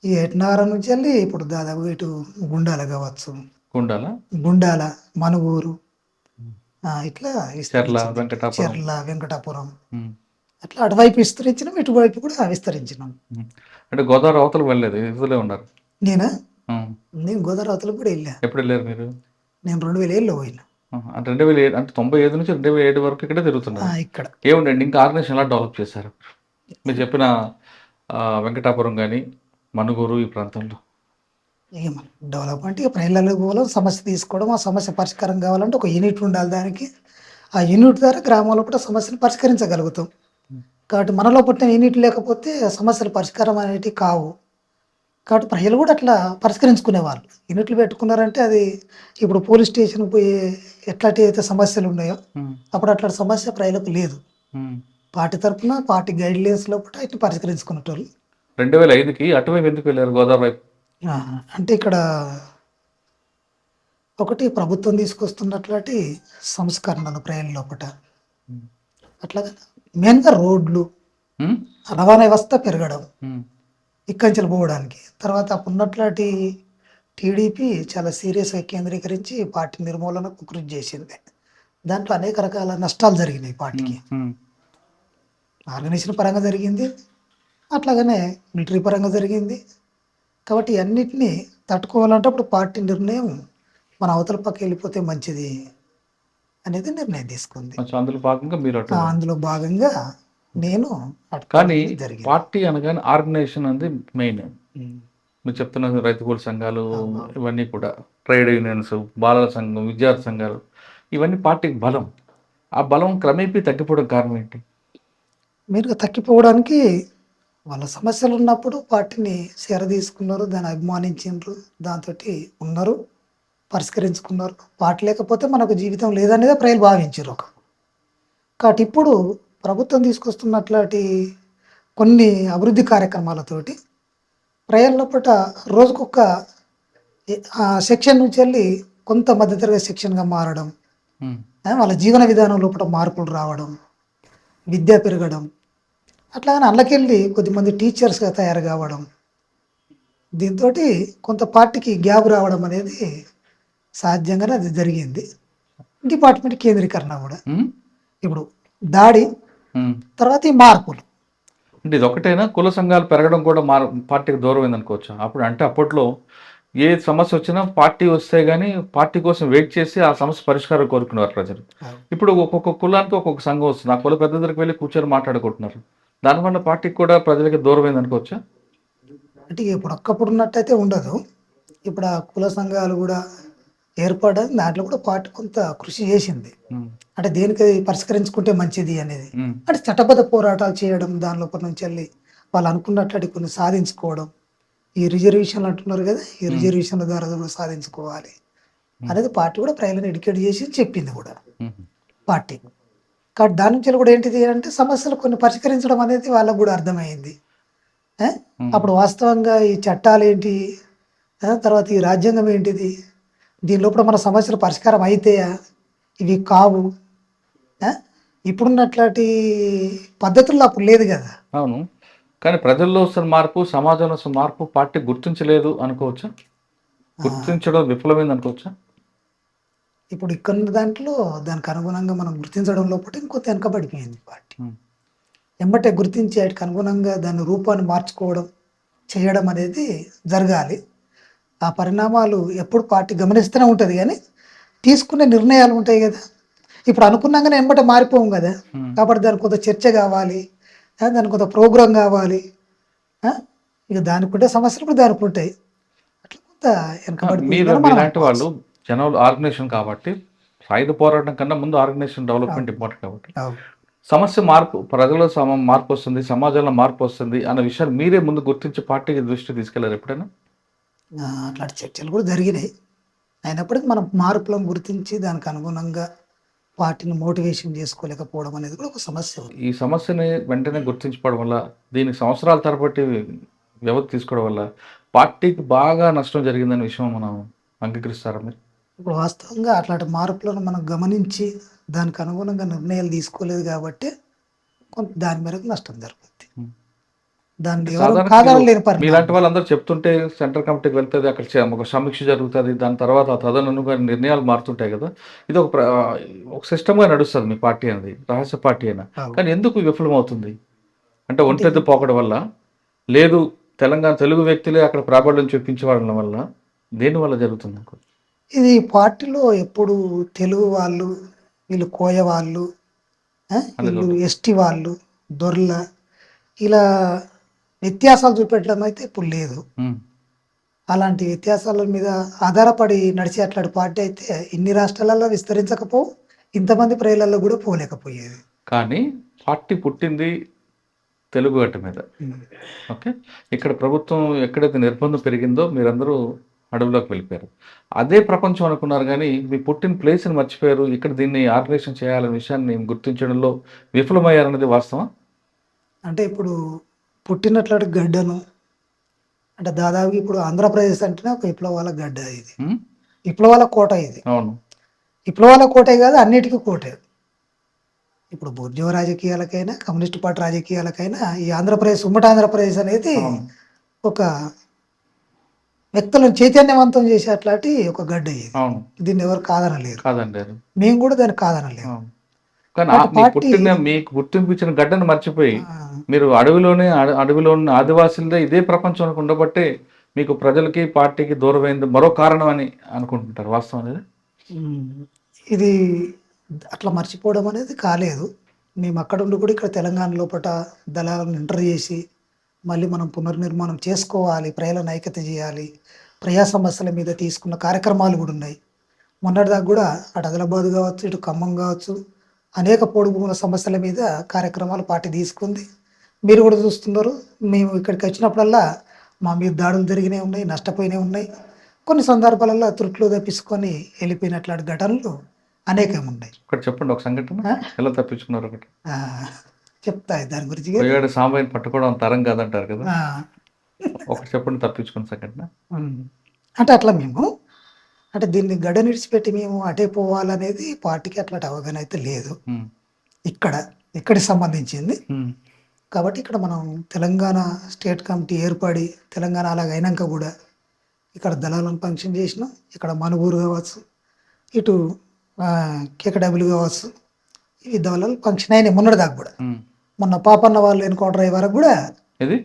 ఈ ఏటనగరం నుంచి వెళ్ళి ఇప్పుడు దాదాపు ఇటు గుండాల కావచ్చు, గుండాల, మనుగూరు, ఇట్లా చెర్ల, విస్తరించింది. వెంకటాపురం. చెర్ల, వెంకటాపురం, ఉమ్. అట్లా అటువైపు విస్తరించినాం, ఇటువైపు కూడా విస్తరించినాం. ఉమ్. అంటే గోదావరి అవతలకు వెళ్ళలేదు, ఇదిలే ఉన్నారు. నేను ఉమ్. నేను గోదావరి అవతలకు కూడా వెళ్ళా. ఎప్పుడు వెళ్ళారు మీరు? నేను 2007లో పోయినా. అంటే 2007 అంటే 95 నుంచి 2007 వరకు ఇక్కడే తిరుగుతున్నారు. ఇక్కడ ఏముండండి ఇంకా ఆర్గనైజేషన్ ఎలా డెవలప్ చేశారు మీరు చెప్పిన వెంకటాపురం కానీ మనుగూరు ఈ ప్రాంతంలో? ఇక మన డెవలప్మెంట్ ఇక ప్రజలకు పోవడం, సమస్య తీసుకోవడం, ఆ సమస్య పరిష్కారం కావాలంటే ఒక యూనిట్ ఉండాలి దానికి. ఆ యూనిట్ ద్వారా గ్రామంలో కూడా సమస్యను పరిష్కరించగలుగుతాం. కాబట్టి మనలో పుట్టిన యూనిట్ లేకపోతే సమస్యలు పరిష్కారం అనేటివి కావు. కాబట్టి ప్రజలు కూడా అట్లా పరిష్కరించుకునేవాళ్ళు. యూనిట్లు పెట్టుకున్నారంటే అది ఇప్పుడు పోలీస్ స్టేషన్కి పోయి ఎట్లాంటి అయితే సమస్యలు ఉన్నాయో అప్పుడు అట్లాంటి సమస్య ప్రజలకు లేదు. పార్టీ తరఫున పార్టీ గైడ్ లైన్స్ లోపల ఇట్లా పరిష్కరించుకునేటోళ్ళు. 2005కి అటువైపు ఎందుకు వెళ్ళారు గోదావరి వైపు? అంటే ఇక్కడ ఒకటి ప్రభుత్వం తీసుకొస్తున్నట్లాంటి సంస్కరణలు ప్రజల లోపల, అట్లాగే మెయిన్గా రోడ్లు, రవాణా వ్యవస్థ పెరగడం, ఇక్కడి నుంచి పోవడానికి. తర్వాత అప్పుడు ఉన్నట్లాంటి టీడీపీ చాలా సీరియస్గా కేంద్రీకరించి పార్టీ నిర్మూలనకు కృషి చేసింది. దాంట్లో అనేక రకాల నష్టాలు జరిగినాయి పార్టీకి. ఆర్గనైజేషన్ పరంగా జరిగింది, అట్లాగనే మిలిటరీ పరంగా జరిగింది. కాబట్టి అన్నిటినీ తట్టుకోవాలంటే అప్పుడు పార్టీ నిర్ణయం మన అవతల పక్క వెళ్ళిపోతే మంచిది అనేది నిర్ణయం తీసుకుంది. అందులో భాగంగా మీరు అందులో భాగంగా నేను కానీ పార్టీ అనగానే ఆర్గనైజేషన్ అనేది మెయిన్. మీరు చెప్తున్న రైతు కూలి సంఘాలు ఇవన్నీ కూడా, ట్రేడ్ యూనియన్స్, బాలల సంఘం, విద్యార్థి సంఘాలు, ఇవన్నీ పార్టీకి బలం. ఆ బలం క్రమేపీ తగ్గిపోవడం కారణం ఏంటి? మీరు తగ్గిపోవడానికి వాళ్ళ సమస్యలు ఉన్నప్పుడు పార్టీని తీసుకున్నారు, దాన్ని అభిమానించారు, దాంతో ఉన్నారు, పరిష్కరించుకున్నారు. పార్టీ లేకపోతే మనకు జీవితం లేదనేదే ప్రజలు భావించారు ఒక. కాబట్టి ఇప్పుడు ప్రభుత్వం తీసుకొస్తున్నట్లాంటి కొన్ని అభివృద్ధి కార్యక్రమాలతోటి ప్రజల లోపల రోజుకొక సెక్షన్ నుంచి వెళ్ళి కొంత మధ్యతరగతి సెక్షన్గా మారడం, వాళ్ళ జీవన విధానం లోపల మార్పులు రావడం, విద్య పెరగడం, అట్లాగనే అందులోకెళ్ళి కొద్దిమంది టీచర్స్గా తయారు కావడం, దీంతో కొంత పార్టీకి గ్యాప్ రావడం అనేది సాధ్యంగానే అది జరిగింది. డిపార్ట్మెంట్ కేంద్రీకరణ కూడా ఇప్పుడు దాడి తర్వాత ఈ మార్పులు. అంటే ఇది ఒకటేనా, కుల సంఘాలు పెరగడం కూడా పార్టీకి దూరం అయింది అనుకోవచ్చు అప్పుడు? అంటే అప్పట్లో ఏ సమస్య వచ్చినా పార్టీ వస్తే కానీ పార్టీ కోసం వెయిట్ చేసి ఆ సమస్య పరిష్కారం కోరుకున్నారు ప్రజలు. ఇప్పుడు ఒక్కొక్క కులానికి ఒక్కొక్క సంఘం వస్తుంది, ఆ కుల పెద్ద దగ్గరికి వెళ్ళి కూర్చొని మాట్లాడుకుంటున్నారు. దానివల్ల పార్టీకి కూడా ప్రజలకి దూరం అయింది అనుకోవచ్చా? అంటే ఇప్పుడు ఒక్కప్పుడు ఉన్నట్టయితే ఉండదు. ఇప్పుడు ఆ కుల సంఘాలు కూడా ఏర్పడడం, దాంట్లో కూడా పార్టీ కొంత కృషి చేసింది. అంటే దేనికి పరిష్కరించుకుంటే మంచిది అనేది, అంటే చట్టబద్ధ పోరాటాలు చేయడం, దాని లోపల నుంచి వెళ్ళి వాళ్ళు అనుకున్నట్లు కొన్ని సాధించుకోవడం. ఈ రిజర్వేషన్లు అంటున్నారు కదా, ఈ రిజర్వేషన్ల ద్వారా కూడా సాధించుకోవాలి అనేది పార్టీ కూడా ప్రజలను ఎడ్యుకేట్ చేసి చెప్పింది కూడా పార్టీ. కాబట్టి దాని నుంచి కూడా ఏంటిది అంటే సమస్యలు కొన్ని పరిష్కరించడం అనేది వాళ్ళకు కూడా అర్థమైంది. అప్పుడు వాస్తవంగా ఈ చట్టాలు ఏంటి, తర్వాత ఈ రాజ్యాంగం ఏంటిది, దీని లోపల మన సమస్యలు పరిష్కారం అయితాయా, ఇవి కావు. ఇప్పుడున్నట్లాంటి పద్ధతుల్లో అప్పుడు లేదు కదా. అవును, కానీ ప్రజల్లో వస్తున్న మార్పు, సమాజంలో వస్తున్న మార్పు పార్టీ గుర్తించలేదు అనుకోవచ్చా? గుర్తించడం విఫలమైంది అనుకోవచ్చా? ఇప్పుడు ఇక్కడ దాంట్లో దానికి అనుగుణంగా మనం గుర్తించడం లోపల ఇంకొంత వెనకబడిపోయింది పార్టీ. ఎంబటే గుర్తించి వాటికి అనుగుణంగా దాని రూపాన్ని మార్చుకోవడం చేయడం అనేది జరగాలి. ఆ పరిణామాలు ఎప్పుడు పార్టీ గమనిస్తూనే ఉంటుంది, కానీ తీసుకునే నిర్ణయాలు ఉంటాయి కదా. ఇప్పుడు అనుకున్నాగానే ఎంబటే మారిపోం కదా. కాబట్టి దానికి కొంత చర్చ కావాలి, దానికి కొంత ప్రోగ్రాం కావాలి. ఇక దానికి ఉంటే సమస్యలు కూడా దానికి ఉంటాయి. అట్లా కొంత వెనకబడిపోయింది. వాళ్ళు జనాలు ఆర్గనైజేషన్ కాబట్టి సాయుధ పోరాటం కన్నా ముందు ఆర్గనైజేషన్ డెవలప్మెంట్ ఇంపార్టెంట్ కాబట్టి సమస్య మార్పు, ప్రజల్లో మార్పు వస్తుంది, సమాజంలో మార్పు వస్తుంది అన్న విషయాన్ని మీరే ముందు గుర్తించి పార్టీకి దృష్టి తీసుకెళ్లారు ఎప్పుడైనా? అట్లాంటి చర్చలు కూడా జరిగినాయి. అయినప్పటికీ మనం మార్పులను గుర్తించి దానికి అనుగుణంగా పార్టీని మోటివేషన్ చేసుకోలేకపోవడం అనేది కూడా ఒక సమస్య ఉంది. ఈ సమస్యని వెంటనే గుర్తించుకోవడం వల్ల, దీనికి సంవత్సరాల తరబట్టి వ్యవధి తీసుకోవడం వల్ల పార్టీకి బాగా నష్టం జరిగిందనే విషయం మనం అంగీకరిస్తారా మీరు? ఇప్పుడు వాస్తవంగా అట్లాంటి మార్పులను మనం గమనించి దానికి అనుగుణంగా నిర్ణయాలు తీసుకోలేదు కాబట్టి కొంత దాని మేరకు నష్టం జరుగుతుంది. ఉం. దాన్ని ఎవరు సాధారణంగా కాదనలేని పరిణామం. మీలాంటి వాళ్ళందరూ చెప్తుంటే సెంట్రల్ కమిటీకి వెళ్తుంది, అక్కడ ఒక సమీక్ష జరుగుతుంది, దాని తర్వాత తదనుగుణంగా నిర్ణయాలు మారుతుంటాయి కదా. ఇది ఒక సిస్టమ్గా నడుస్తుంది మీ పార్టీ అనేది, రహస్య పార్టీ అయినా. అవును. కానీ ఎందుకు విఫలమవుతుంది? అంటే ఒంటెద్దు పోకడం వల్ల, లేదు తెలంగాణ తెలుగు వ్యక్తులే అక్కడ ప్రాబల్యం చూపించడం వల్ల, దేనివల్ల జరుగుతుంది? ఇది పార్టీలో ఎప్పుడు తెలుగు వాళ్ళు, వీళ్ళు కోయ వాళ్ళు, వీళ్ళు ఎస్టీ వాళ్ళు, దొర్ల, ఇలా వ్యత్యాసాలు చూపెట్టడం అయితే ఇప్పుడు లేదు. ఉం. అలాంటి వ్యత్యాసాల మీద ఆధారపడి నడిచే అట్లాంటి పార్టీ అయితే ఇన్ని రాష్ట్రాలలో విస్తరించకపోవు, ఇంతమంది ప్రజలలో కూడా పోలేకపోయేది. కానీ పార్టీ పుట్టింది తెలుగు గట్ట మీద. ఓకే, ఇక్కడ ప్రభుత్వం ఎక్కడైతే నిర్బంధం పెరిగిందో మీరందరూ అడవులోకి వెళ్ళిపోయారు. అదే ప్రపంచం అనుకున్నారు, కానీ మీ పుట్టిన ప్లేస్ని మర్చిపోయారు. ఇక్కడ దీన్ని ఆర్గనైజేషన్ చేయాలనే విషయాన్ని గుర్తించడంలో విఫలమయ్యారన్నది వాస్తవం. అంటే ఇప్పుడు పుట్టినట్లాంటి గడ్డను, అంటే దాదాపు ఇప్పుడు ఆంధ్రప్రదేశ్ అంటేనే ఒక విప్లవాల గడ్డ ఇది, ఉం? విప్లవాల కోట ఇది. అవును. విప్లవాల కోటే కాదు, అన్నిటికీ కోటే. ఇప్పుడు బూర్జువా రాజకీయాలకైనా కమ్యూనిస్ట్ పార్టీ రాజకీయాలకైనా ఈ ఆంధ్రప్రదేశ్, ఉమ్మడి ఆంధ్రప్రదేశ్ అనేది అవును. ఒక వ్యక్తులను చైతన్యవంతం చేసే అట్లాంటి ఒక గడ్డ ఇది. అవును. దీన్ని ఎవరు కాదనలేరు, కాదండి. మేము కూడా దాన్ని కాదనలేము. అవును. కానీ అటు మీ పార్టీ- పుట్టిన మీకు గుర్తింపు ఇచ్చిన గడ్డను మర్చిపోయి ఆ, మీరు అడవిలో ఉన్న ఆదివాసులదే ఇదే ప్రపంచంలో ఉండబట్టే మీకు ప్రజలకి పార్టీకి దూరమైంది మరో కారణం అని అనుకుంటుంటారు. వాస్తవం అనేది ఇది అట్లా మర్చిపోవడం అనేది కాలేదు. మేము అక్కడ ఉండి కూడా ఇక్కడ తెలంగాణ లోపల దళాలను ఎంటర్ చేసి మళ్ళీ మనం పునర్నిర్మాణం చేసుకోవాలి, ప్రజలను ఐక్యత చేయాలి, ప్రజా సమస్యల మీద తీసుకున్న కార్యక్రమాలు కూడా ఉన్నాయి. మొన్నటిదాకా కూడా అటు ఆదిలాబాద్ కావచ్చు, ఇటు ఖమ్మం కావచ్చు, అనేక పోడు భూముల సమస్యల మీద కార్యక్రమాలు పార్టీ తీసుకుంది. మీరు కూడా చూస్తున్నారు. మేము ఇక్కడికి వచ్చినప్పుడల్లా మా మీద దాడులు జరిగినవి ఉన్నాయి, నష్టపోయినవి ఉన్నాయి. కొన్ని సందర్భాలలో త్రుట్లు తప్పించుకొని వెళ్ళిపోయినట్లాంటి ఘటనలు అనేకం ఉన్నాయి. ఒకటి చెప్పండి, ఒక సంఘటన ఎలా తప్పించుకున్నారు ఒకటి. ఆ, చెప్తా దాని గురించి. కొయ్యాడ సాంబయ్యని పట్టుకోవడం తరం కాదంటారు కదా, ఆ, ఒకటి చెప్పండి తప్పించుకున్న సంఘటన. అంటే అట్లా మేము అంటే దీన్ని గడ్డ నిడిచిపెట్టి మేము అటే పోవాలనేది పార్టీకి అట్లాంటి అవగాహన అయితే లేదు. ఉం. ఇక్కడికి సంబంధించింది ఉం. కాబట్టి ఇక్కడ మనం తెలంగాణ స్టేట్ కమిటీ ఏర్పడి తెలంగాణ అలాగ అయినాక కూడా ఇక్కడ దళాలను ఫంక్షన్ చేసినాం. ఇక్కడ మనుగూరు కావచ్చు, ఇటు కేకడబ్ల్యూ కావచ్చు, ఇవి దళాలు ఫంక్షన్ అయినాయి మొన్నటిదాకా కూడా. ఉం. మొన్న పాపన్న వాళ్ళు ఎన్కౌంటర్ అయ్యే వరకు కూడా, ఇది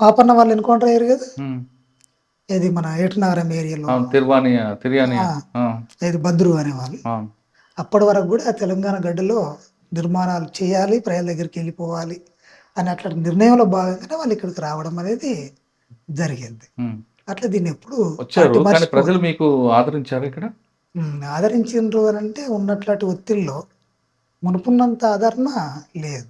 పాపన్న వాళ్ళు ఎన్కౌంటర్ అయ్యారు కదా, ఉం. ఇది మన ఏటునగరం ఏరియాలో, అవును, తిర్యాని. ఇది బద్రు అనేవాళ్ళు. అప్పటి వరకు కూడా తెలంగాణ గడ్డలో నిర్మాణాలు చేయాలి, ప్రజల దగ్గరికి వెళ్ళిపోవాలి అని అట్లాంటి నిర్ణయంలో భాగంగానే వాళ్ళు ఇక్కడికి రావడం అనేది జరిగింది. అట్లా దీన్ని ఎప్పుడు వచ్చారు, పార్టీ కానీ మర్చిపోదు. ప్రజలు మీకు ఆదరించారు ఇక్కడ. ఆదరించిండ్రు అని అంటే ఉన్నట్లాంటి ఒత్తిడిలో మునుపున్నంత ఆదరణ లేదు,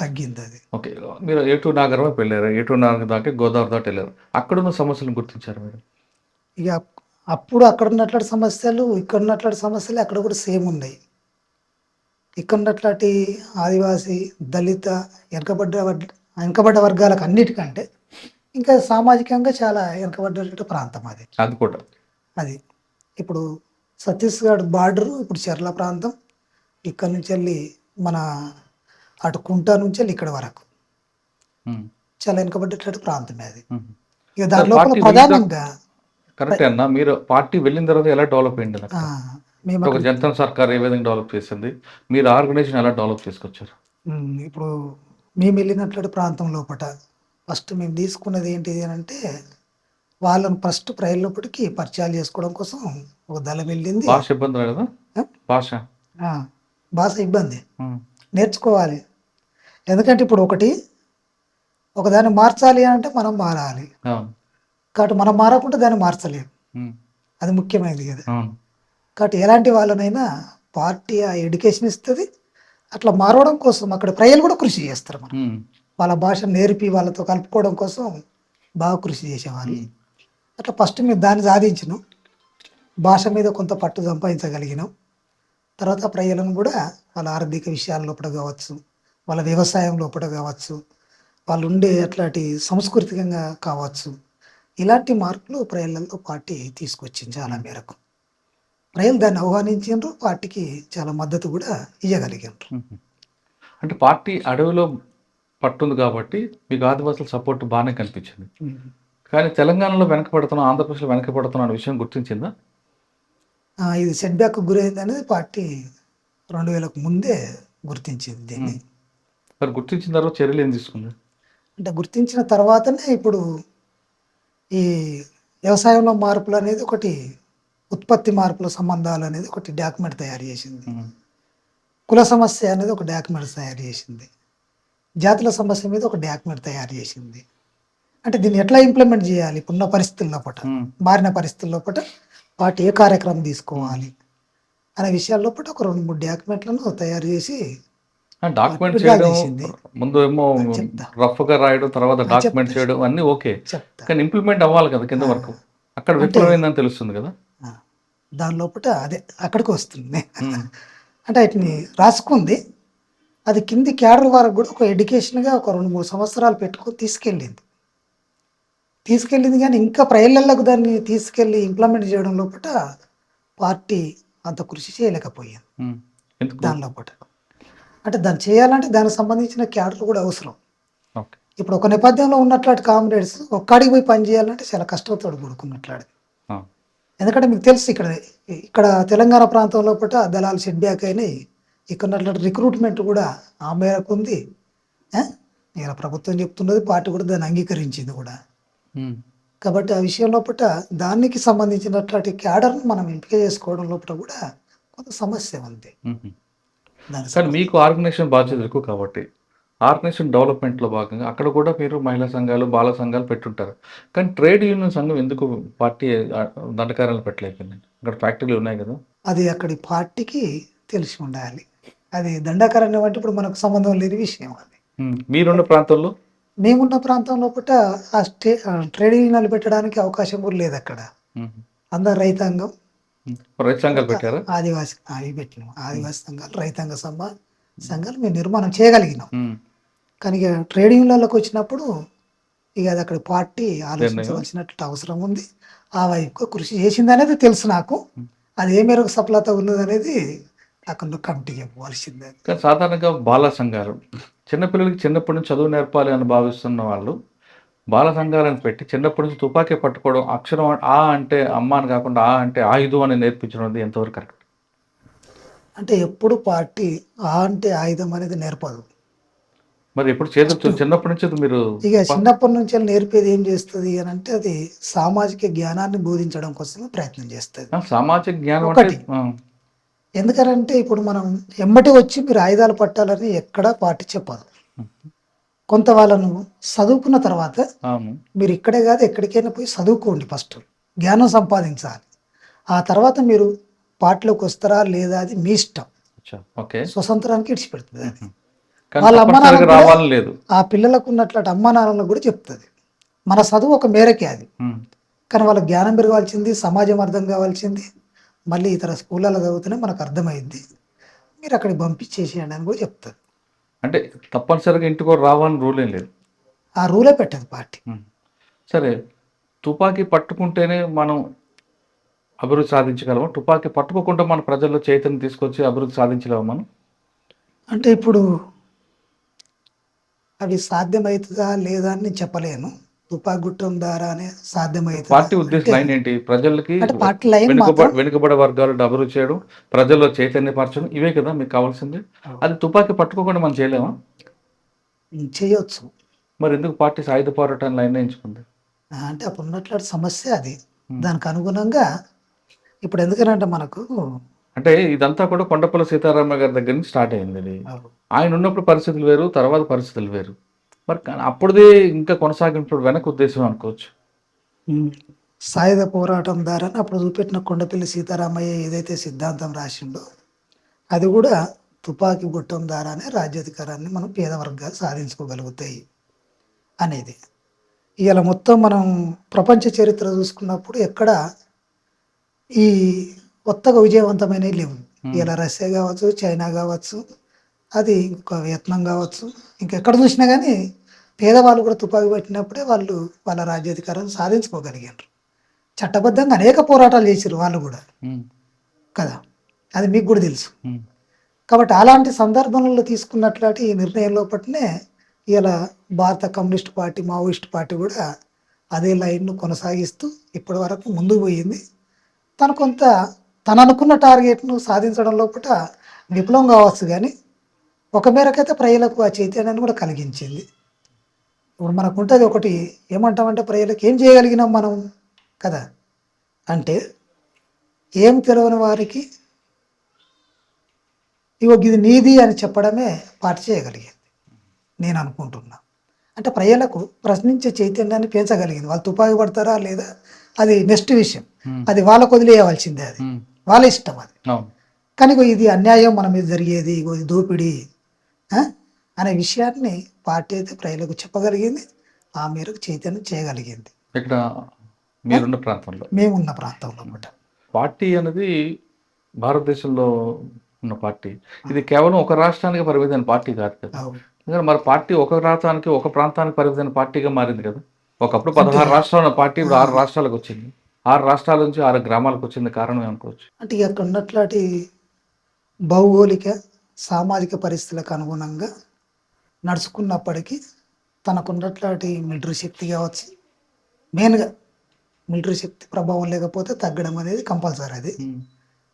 తగ్గింది అది. ఓకే, మీరు ఏటూరు నాగర్ వైపు వెళ్ళారు, ఏటూరు నాగర్ దాకా గోదావరి దాటి వెళ్ళారు, అక్కడున్న సమస్యలను గుర్తించారు మీరు. ఇక అప్పుడు అక్కడ ఉన్నట్లాంటి సమస్యలు ఇక్కడ ఉన్నట్లాంటి సమస్యలు అక్కడ కూడా సేమ్ ఉన్నాయి. ఇక్కడ ఉన్నట్లాంటి ఆదివాసీ, దళిత, వెనకబడ్డ వర్గాలకు అన్నిటికంటే ఇంకా సామాజికంగా చాలా వెనకబడ్డ ప్రాంతం అది. అది కూడా అది ఇప్పుడు ఛత్తీస్గఢ్ బార్డరు, ఇప్పుడు చర్ల ప్రాంతం, ఇక్కడ నుంచి వెళ్ళి మన అటు కుంట నుంచి వెళ్ళి ఇక్కడ వరకు చాలా వెనుకబడ్డటువంటి ప్రాంతమే అది. ఇక దాంట్లో ప్రధానంగా కరెక్ట్ అన్న. మీరు పార్టీ వెళ్ళిన తర్వాత ఎలా డెవలప్ అయింది? మేము ఒక జనతా సర్కార్ ఏ విధంగా డెవలప్ చేసింది, మీరు ఆర్గనైజేషన్ ఎలా డెవలప్ చేసుకొచ్చారు? ఇప్పుడు మేము వెళ్ళినటువంటి ప్రాంతం లోపల ఫస్ట్ మేము తీసుకున్నది ఏంటిది అని అంటే, వాళ్ళని ఫస్ట్ ప్రజల లోపలికి పరిచయాలు చేసుకోవడం కోసం ఒక దళం వెళ్ళింది. భాష ఇబ్బంది లేదా? భాష ఇబ్బంది, నేర్చుకోవాలి. ఎందుకంటే ఇప్పుడు ఒకదాన్ని మార్చాలి అంటే మనం మారాలి, కాబట్టి మనం మారకుండా దాన్ని మార్చలేము, అది ముఖ్యమైనది కదా. కాబట్టి ఎలాంటి వాళ్ళనైనా పార్టీ ఆ ఎడ్యుకేషన్ ఇస్తుంది. అట్లా మారవడం కోసం అక్కడ ప్రజలు కూడా కృషి చేస్తారు. మనం వాళ్ళ భాష నేర్పి వాళ్ళతో కలుపుకోవడం కోసం బాగా కృషి చేసేవాళ్ళు. అట్లా ఫస్ట్ మేము దాన్ని సాధించినాం. భాష మీద కొంత పట్టు సంపాదించగలిగినాం. తర్వాత ప్రజలను కూడా వాళ్ళ ఆర్థిక విషయాల లోపల కావచ్చు, వాళ్ళ వ్యవసాయం లోపల కావచ్చు, వాళ్ళు ఉండే అట్లాంటి సాంస్కృతికంగా కావచ్చు, ఇలాంటి మార్పులు ప్రజలలో పార్టీ తీసుకొచ్చింది చాలా మేరకు. ప్రజలు దాన్ని ఆహ్వానించారు, పార్టీకి చాలా మద్దతు కూడా ఇవ్వగలిగారు. అంటే పార్టీ అడవిలో పట్టుంది కాబట్టి మీకు ఆదివాసుల సపోర్ట్ బాగానే కనిపించింది. కానీ తెలంగాణలో వెనకబడుతున్నాం, ఆంధ్రప్రదేశ్లో వెనకబడుతున్నాం అనే విషయం గుర్తించిందా? ఇది సెట్ బ్యాక్ గురైంది అనేది పార్టీ 2000కు ముందే గుర్తించింది దీన్ని. మరి గుర్తించిన తర్వాత చర్యలు ఏం తీసుకుంది? అంటే గుర్తించిన తర్వాతనే ఇప్పుడు ఈ వ్యవసాయంలో మార్పులు అనేది ఒకటి, ఉత్పత్తి మార్పుల సంబంధాలు అనేది ఒకటి డాక్యుమెంట్ తయారు చేసింది. కుల సమస్య అనేది ఒక డాక్యుమెంట్ తయారు చేసింది. జాతుల సమస్య మీద ఒక డాక్యుమెంట్ తయారు చేసింది. అంటే దీన్ని ఎట్లా ఇంప్లిమెంట్ చేయాలి, ఇప్పుడున్న పరిస్థితుల్లో మారిన పరిస్థితుల్లో పార్టీ ఏ కార్యక్రమం తీసుకోవాలి అనే విషయాల్లో ఒక 2-3 డాక్యుమెంట్లను తయారు చేసి డాక్యుమెంట్ విత్డ్రా చేయడం, చేసింది. ముందు ఏమో చెప్తా. రఫ్గా రాయడం, తర్వాత డాక్యుమెంట్ చెప్తా. చేయడం అన్నీ ఓకే. చెప్తా. కానీ ఇంప్లిమెంట్ అవ్వాలి కదా కింద వరకు. అక్కడ అంటే విఫలమైందని తెలుస్తుంది కదా. దాని లోపల అదే అక్కడికి వస్తుంది. అంటే వాటిని రాసుకుంది, అది కింది క్యాడర్ వరకు కూడా ఒక ఎడ్యుకేషన్గా ఒక 2-3 సంవత్సరాలు పెట్టుకొని తీసుకెళ్ళింది కానీ ఇంకా ప్రజలకు దాన్ని తీసుకెళ్ళి ఇంప్లిమెంట్ చేయడం లోపల పార్టీ అంత కృషి చేయలేకపోయింది. ఎందుకు? దాని లోపల అంటే దాన్ని చేయాలంటే దానికి సంబంధించిన క్యాడర్ కూడా అవసరం. ఓకే. ఇప్పుడు ఒక నేపథ్యంలో ఉన్నట్లాంటి కామ్రేడ్స్ ఒక్కడికి పోయి పని చేయాలంటే చాలా కష్టంతో కూడుకున్నట్లాడు. ఎందుకంటే మీకు తెలుసు ఇక్కడ తెలంగాణ ప్రాంతం లోపల దళాలు సెట్ బ్యాక్ అయినాయి. ఇక్కడ ఉన్నటువంటి రిక్రూట్మెంట్ కూడా ఆ మేరకు ఉంది. ఇలా ప్రభుత్వం చెప్తున్నది, పార్టీ కూడా దాన్ని అంగీకరించింది కూడా. కాబట్టి ఆ విషయం లోపల దానికి సంబంధించినటువంటి క్యాడర్ను మనం ఎంపిక చేసుకోవడం లోపల కూడా కొంత సమస్య ఉంది. కానీ మీకు ఆర్గనైజేషన్ బాధ్యతలు ఎక్కువ కాబట్టి ఆర్గనైజేషన్ డెవలప్మెంట్లో భాగంగా అక్కడ కూడా మీరు మహిళా సంఘాలు, బాల సంఘాలు పెట్టుంటారు. కానీ ట్రేడ్ యూనియన్ సంఘం ఎందుకు పార్టీ దండకారాలు పెట్టలేకపోయింది? అక్కడ ఫ్యాక్టరీలు ఉన్నాయి కదా. అది అక్కడి పార్టీకి తెలిసి ఉండాలి. అది దండాకారణ్యం అంటే ఇప్పుడు మనకు సంబంధం లేని విషయం. అది మీరున్న ప్రాంతంలో, మేమున్న ప్రాంతం లోపల ట్రేడ్ యూనియన్లు పెట్టడానికి అవకాశం కూడా లేదు. అక్కడ అందరు రైతాంగం, రైతు సంఘాలు పెట్టారా? ఆదివాసి అవి పెట్టినాం. ఆదివాసి సంఘాలు, రైతాంగ సంఘాలు మేము నిర్మాణం చేయగలిగినాం. కానీ ఇక ట్రేడ్ యూనియన్లకు వచ్చినప్పుడు ఇక అది అక్కడ పార్టీ ఆలోచించవలసినట్టు అవసరం ఉంది. ఆ వైపు కృషి చేసింది అనేది తెలుసు నాకు. అది ఏ మేరకు సఫలత ఉన్నది అనేది అక్కడ కమిటీ చెప్పవలసిందే. కానీ సాధారణంగా బాల సంఘాలు చిన్నపిల్లలకి చిన్నప్పటి నుంచి చదువు నేర్పాలి అని భావిస్తున్న వాళ్ళు బాల సంఘాలను పెట్టి చిన్నప్పటి నుంచి తుపాకీ పట్టుకోవడం, అక్షరం ఆ అంటే అమ్మ అని కాకుండా ఆ అంటే ఆయుధం అని నేర్పించడం ఎంతవరకు కరెక్ట్? అంటే ఎప్పుడు పార్టీ ఆ అంటే ఆయుధం అనేది నేర్పదు. మరి ఎప్పుడు చిన్నప్పటి నుంచి మీరు ఇక చిన్నప్పటి నుంచి నేర్పేది ఏం చేస్తుంది అని అంటే అది సామాజిక జ్ఞానాన్ని బోధించడం కోసమే ప్రయత్నం చేస్తుంది. సామాజిక జ్ఞానం ఒకటి ఎందుకంటే ఇప్పుడు మనం ఎమ్మటి వచ్చి మీరు ఆయుధాలు పట్టాలని ఎక్కడా పార్టీ చెప్పదు. కొంత వాళ్ళను చదువుకున్న తర్వాత మీరు ఇక్కడే కాదు ఎక్కడికైనా పోయి చదువుకోండి, ఫస్ట్ జ్ఞానం సంపాదించాలి. ఆ తర్వాత మీరు పార్టీలోకి వస్తారా లేదా అది మీ ఇష్టం. స్వతంత్రానికి ఇడిచిపెడుతుంది. అది వాళ్ళ అమ్మ నాన్న లేదు, ఆ పిల్లలకు ఉన్నట్లు అమ్మ నాన్నలకు కూడా చెప్తుంది. మన చదువు ఒక మేరకే అది, కానీ వాళ్ళ జ్ఞానం పెరగాల్సింది, సమాజం అర్థం కావాల్సింది. మళ్ళీ ఇతర స్కూళ్ళలో చదివితేనే మనకు అర్థమైంది, మీరు అక్కడికి పంపించేసేయండి అని కూడా చెప్తుంది. అంటే తప్పనిసరిగా ఇంటికి రావాలని రూల్ ఏం లేదు, ఆ రూలే పెట్టదు పార్టీ. సరే, తుపాకీ పట్టుకుంటేనే మనం అభివృద్ధి సాధించగలమా? తుపాకీ పట్టుకోకుండా మన ప్రజల్లో చైతన్యం తీసుకొచ్చి అభివృద్ధి సాధించలేమా మనం? అంటే ఇప్పుడు అవి సాధ్యమవుతుందా లేదా అని నేను చెప్పలేను. తుపాకీ గుట్టం ద్వారానే సాధ్యమవుతుంది. పార్టీ ఉద్దేశం లైన్ ఏంటి? ప్రజలకి పార్టీ లైన్ వెనుకబడే వర్గాలను అభివృద్ధి చేయడం, ప్రజల్లో చైతన్యపరచడం, ఇవే కదా మీకు కావాల్సింది. అది తుపాకీ పట్టుకోకుండా మనం చేయలేమా? చేయొచ్చు. మరి ఎందుకు పార్టీ సాయుధ పోరాటాన్ని లైన్ ఎంచుకుంది? అంటే అప్పుడు ఉన్నట్లు సమస్య అది. దానికి అనుగుణంగా ఇప్పుడు ఎందుకనంటే మనకు అంటే ఇదంతా కూడా కొండపల్లి సీతారామ గారి దగ్గర నుంచి స్టార్ట్ అయింది. ఆయన ఉన్నప్పుడు పరిస్థితులు వేరు, తర్వాత పరిస్థితులు వేరు. మరి అప్పుడుదే ఇంకా కొనసాగినప్పుడు వెనక ఉద్దేశం అనుకోవచ్చు. సాయుధ పోరాటం ద్వారా అప్పుడు చూపెట్టిన కొండపల్లి సీతారామయ్య ఏదైతే సిద్ధాంతం రాసిండో అది కూడా తుపాకీ గుట్టం ద్వారానే రాజ్యాధికారాన్ని మనం పేద వర్గాలు సాధించుకోగలుగుతాయి అనేది. ఇవాళ మొత్తం మనం ప్రపంచ చరిత్ర చూసుకున్నప్పుడు ఎక్కడ ఈ కొత్తగా విజయవంతమైనవి లేవు. ఇలా రష్యా కావచ్చు, చైనా కావచ్చు, అది ఇంకా వియత్నాం కావచ్చు, ఇంకెక్కడ చూసినా కానీ పేదవాళ్ళు కూడా తుపాకీ పట్టినప్పుడే వాళ్ళు వాళ్ళ రాజ్యాధికారం సాధించుకోగలిగారు. చట్టబద్ధంగా అనేక పోరాటాలు చేశారు వాళ్ళు కూడా కదా, అది మీకు కూడా తెలుసు. కాబట్టి అలాంటి సందర్భంలో తీసుకున్నట్లాంటి ఈ నిర్ణయం లోపలనే ఇలా భారత కమ్యూనిస్ట్ పార్టీ, మావోయిస్ట్ పార్టీ కూడా అదే లైన్ను కొనసాగిస్తూ ఇప్పటి వరకు ముందుకు పోయింది. తను అనుకున్న టార్గెట్ను సాధించడం లోపల విఫలం కావచ్చు, కానీ ఒక మేరకైతే ప్రజలకు ఆ చైతన్యాన్ని కూడా కలిగించింది. ఇప్పుడు మనకు ఉంటుంది ఒకటి, ఏమంటామంటే ప్రజలకు ఏం చేయగలిగినాం మనం కదా అంటే, ఏం తెలియని వారికి ఇది నీది అని చెప్పడమే పార్టీ చేయగలిగింది నేను అనుకుంటున్నా. అంటే ప్రజలకు ప్రశ్నించే చైతన్యాన్ని పెంచగలిగింది. వాళ్ళు తుపాకీ పడతారా లేదా అది నెక్స్ట్ విషయం, అది వాళ్ళకు వదిలేయవలసిందే, అది వాళ్ళ ఇష్టం అది. కానీ ఇది అన్యాయం మన మీద జరిగేది, ఇది దోపిడీ అనే విషయాన్ని పార్టీ అయితే ప్రజలకు చెప్పగలిగింది, ఆ మేరకు చైతన్యం చేయగలిగింది. ఇక్కడ మీరున్న ప్రాంతంలో, మేమున్న ప్రాంతంలో అన్నమాట. పార్టీ అనేది భారతదేశంలో ఉన్న పార్టీ, ఇది కేవలం ఒక రాష్ట్రానికి పరిమితమైన పార్టీ కాదు కదా. ఎందుకంటే మరి పార్టీ ఒక రాష్ట్రానికి, ఒక ప్రాంతానికి పరిమితమైన పార్టీగా మారింది కదా. ఒకప్పుడు 16 రాష్ట్రాల పార్టీ 6 రాష్ట్రాలకు వచ్చింది, 6 రాష్ట్రాల నుంచి 6 గ్రామాలకు వచ్చింది. కారణం ఏమనుకోవచ్చు? అంటే ఇక అక్కడ ఉన్నట్లాంటి భౌగోళిక సామాజిక పరిస్థితులకు అనుగుణంగా నడుచుకున్నప్పటికీ తనకున్నట్లాంటి మిలిటరీ శక్తి కావచ్చు, మెయిన్గా మిలిటరీ శక్తి ప్రభావం లేకపోతే తగ్గడం అనేది కంపల్సరీ అది.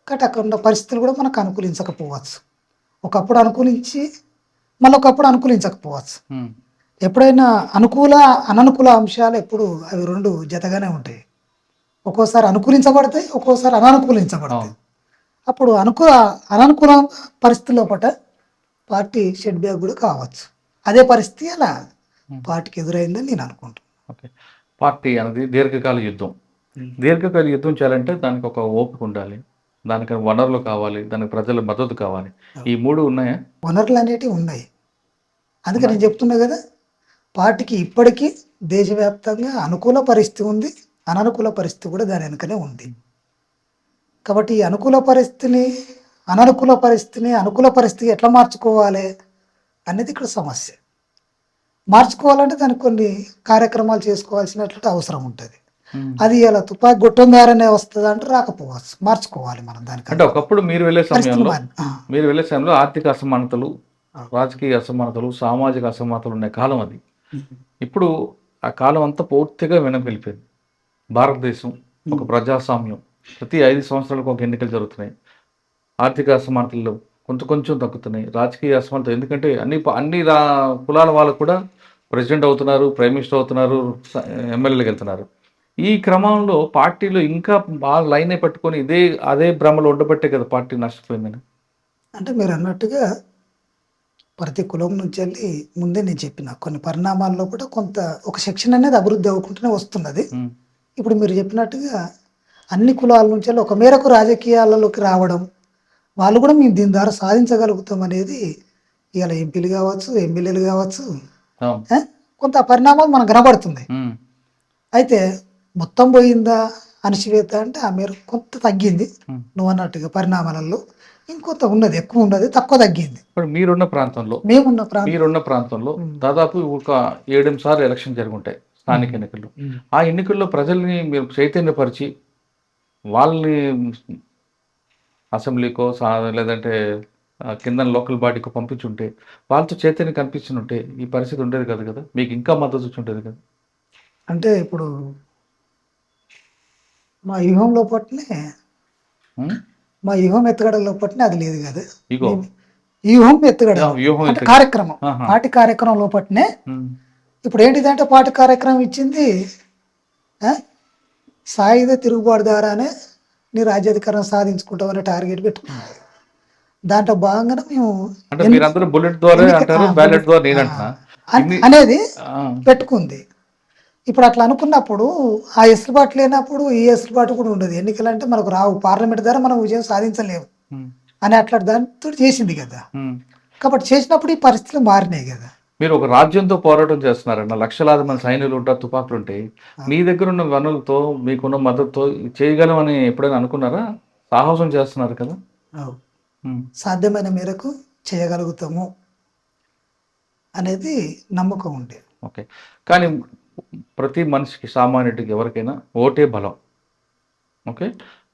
కాబట్టి అక్కడ ఉన్న పరిస్థితులు కూడా మనకు అనుకూలించకపోవచ్చు. ఒకప్పుడు అనుకూలించి మళ్ళీ ఒకప్పుడు అనుకూలించకపోవచ్చు. ఎప్పుడైనా అనుకూల అననుకూల అంశాలు ఎప్పుడు అవి రెండు జతగానే ఉంటాయి. ఒక్కోసారి అనుకూలించబడతాయి, ఒక్కోసారి అనానుకూలించబడతాయి. అప్పుడు అననుకూల పరిస్థితుల్లో పార్టీ షెడ్ బ్యాక్ కూడా కావచ్చు. అదే పరిస్థితి అలా పార్టీకి ఎదురైందని నేను అనుకుంటున్నాను. ఓకే, పార్టీ అనేది దీర్ఘకాల యుద్ధం. దీర్ఘకాల యుద్ధం చేయాలంటే దానికి ఒక ఓపిక ఉండాలి, దానికి వనరులు కావాలి, దానికి ప్రజల మద్దతు కావాలి. ఈ 3 ఉన్నాయా? వనరులు అనేటివి ఉన్నాయి. అందుకే నేను చెప్తున్నా కదా, పార్టీకి ఇప్పటికీ దేశవ్యాప్తంగా అనుకూల పరిస్థితి ఉంది, అననుకూల పరిస్థితి కూడా దాని వెనుకనే ఉంది. కాబట్టి ఈ అనుకూల పరిస్థితిని అనుకూల పరిస్థితి ఎట్లా మార్చుకోవాలి అనేది ఇక్కడ సమస్య. మార్చుకోవాలంటే దానికి కొన్ని కార్యక్రమాలు చేసుకోవాల్సినట్లు అవసరం ఉంటుంది. అది ఇలా తుపాకీ గొట్టం ద్వారానే వస్తుంది అంటే రాకపోవచ్చు, మార్చుకోవాలి మనం దానికి. అంటే ఒకప్పుడు మీరు వెళ్ళే సమయంలో ఆర్థిక అసమానతలు, రాజకీయ అసమానతలు, సామాజిక అసమానతలు ఉన్న కాలం అది. ఇప్పుడు ఆ కాలం అంతా పూర్తిగా వెనక్కి. భారతదేశం ఒక ప్రజాస్వామ్యం, ప్రతి 5 సంవత్సరాలకు ఒక ఎన్నికలు జరుగుతున్నాయి. ఆర్థిక అసమానతలు కొంచెం తగ్గుతున్నాయి, రాజకీయ అసమానతలు, ఎందుకంటే అన్ని కులాల వాళ్ళకు కూడా ప్రెసిడెంట్ అవుతున్నారు, ప్రైమ్ మినిస్టర్ అవుతున్నారు, ఎమ్మెల్యేలకు వెళ్తున్నారు. ఈ క్రమంలో పార్టీలో ఇంకా బాగా లైనే పట్టుకొని అదే భ్రమలో ఉండబట్టే కదా పార్టీ నష్టపోయిందని. అంటే మీరు అన్నట్టుగా ప్రతి కులం నుంచి వెళ్ళి ముందే నేను చెప్పిన కొన్ని పరిణామాల్లో కూడా కొంత ఒక సెక్షన్ అనేది అభివృద్ధి అవ్వకుండానే వస్తున్నది. ఇప్పుడు మీరు చెప్పినట్టుగా అన్ని కులాల నుంచి ఒక మేరకు రాజకీయాలలోకి రావడం, వాళ్ళు కూడా మేము దీని ద్వారా సాధించగలుగుతాం అనేది ఇవాళ ఎంపీలు కావచ్చు, ఎమ్మెల్యేలు కావచ్చు, కొంత పరిణామాలు మనకు కనబడుతుంది. అయితే మొత్తం పోయిందా అణచివేత అంటే ఆ మేరకు కొంత తగ్గింది. నువ్వు అన్నట్టుగా పరిణామాలలో ఇంకొంత ఉన్నది, ఎక్కువ ఉన్నది, తక్కువ తగ్గింది. ఇప్పుడు మేమున్న ప్రాంతంలో దాదాపు ఒక 7 సార్లు ఎలక్షన్ జరుగుంటాయి, స్థానిక ఎన్నికల్లో. ఆ ఎన్నికల్లో ప్రజల్ని మీరు చైతన్యపరిచి వాళ్ళని అసెంబ్లీకో లేదంటే కింద లోకల్ బాడీకో పంపించుంటే, వాళ్ళతో చైతన్యం కనిపించుంటే ఈ పరిస్థితి ఉండేది కాదు కదా, మీకు ఇంకా మద్దతు వచ్చి ఉంటుంది కదా. అంటే ఇప్పుడు మా వ్యూహం లోపట్నే ఎత్తుగడ లోపట్నే అది లేదు కదా. వ్యూహం ఎత్తుగడ అంటే కార్యక్రమం, పార్టీ కార్యక్రమం లోపట్నే ఇప్పుడు ఏంటిదంటే పార్టీ కార్యక్రమం ఇచ్చింది సాయుధ తిరుగుబాటు ద్వారానే నీ రాజ్యాధికారం సాధించుకుంటాం అనే టార్గెట్ పెట్టుకున్నాం. దాంట్లో భాగంగానే మేము అనేది పెట్టుకుంది. ఇప్పుడు అట్లా అనుకున్నప్పుడు ఆ ఎసులుబాటు లేనప్పుడు ఈ ఎసులుబాటు కూడా ఉండదు. ఎన్నికలు అంటే మనకు రావు, పార్లమెంట్ ద్వారా మనం విజయం సాధించలేము అని అట్లా దాంతో చేసింది కదా. కాబట్టి చేసినప్పుడు ఈ పరిస్థితులు మారినాయి కదా. మీరు ఒక రాజ్యంతో పోరాటం చేస్తున్నారన్న, లక్షలాది మంది సైన్యులు ఉంటారు, తుపాకులు ఉంటాయి. మీ దగ్గర ఉన్న వనరులతో, మీకున్న మద్దతుతో చేయగలమని ఎప్పుడైనా అనుకున్నారా? సాహసం చేస్తున్నారు కదా. అవు. ఉమ్, సాధ్యమైన మేరకు చేయగలుగుతాము అనేది నమ్మకం ఉండేది. ఓకే. కానీ ప్రతి మనిషికి, సామాన్యుడికి, ఎవరికైనా ఓటే బలం. ఓకే.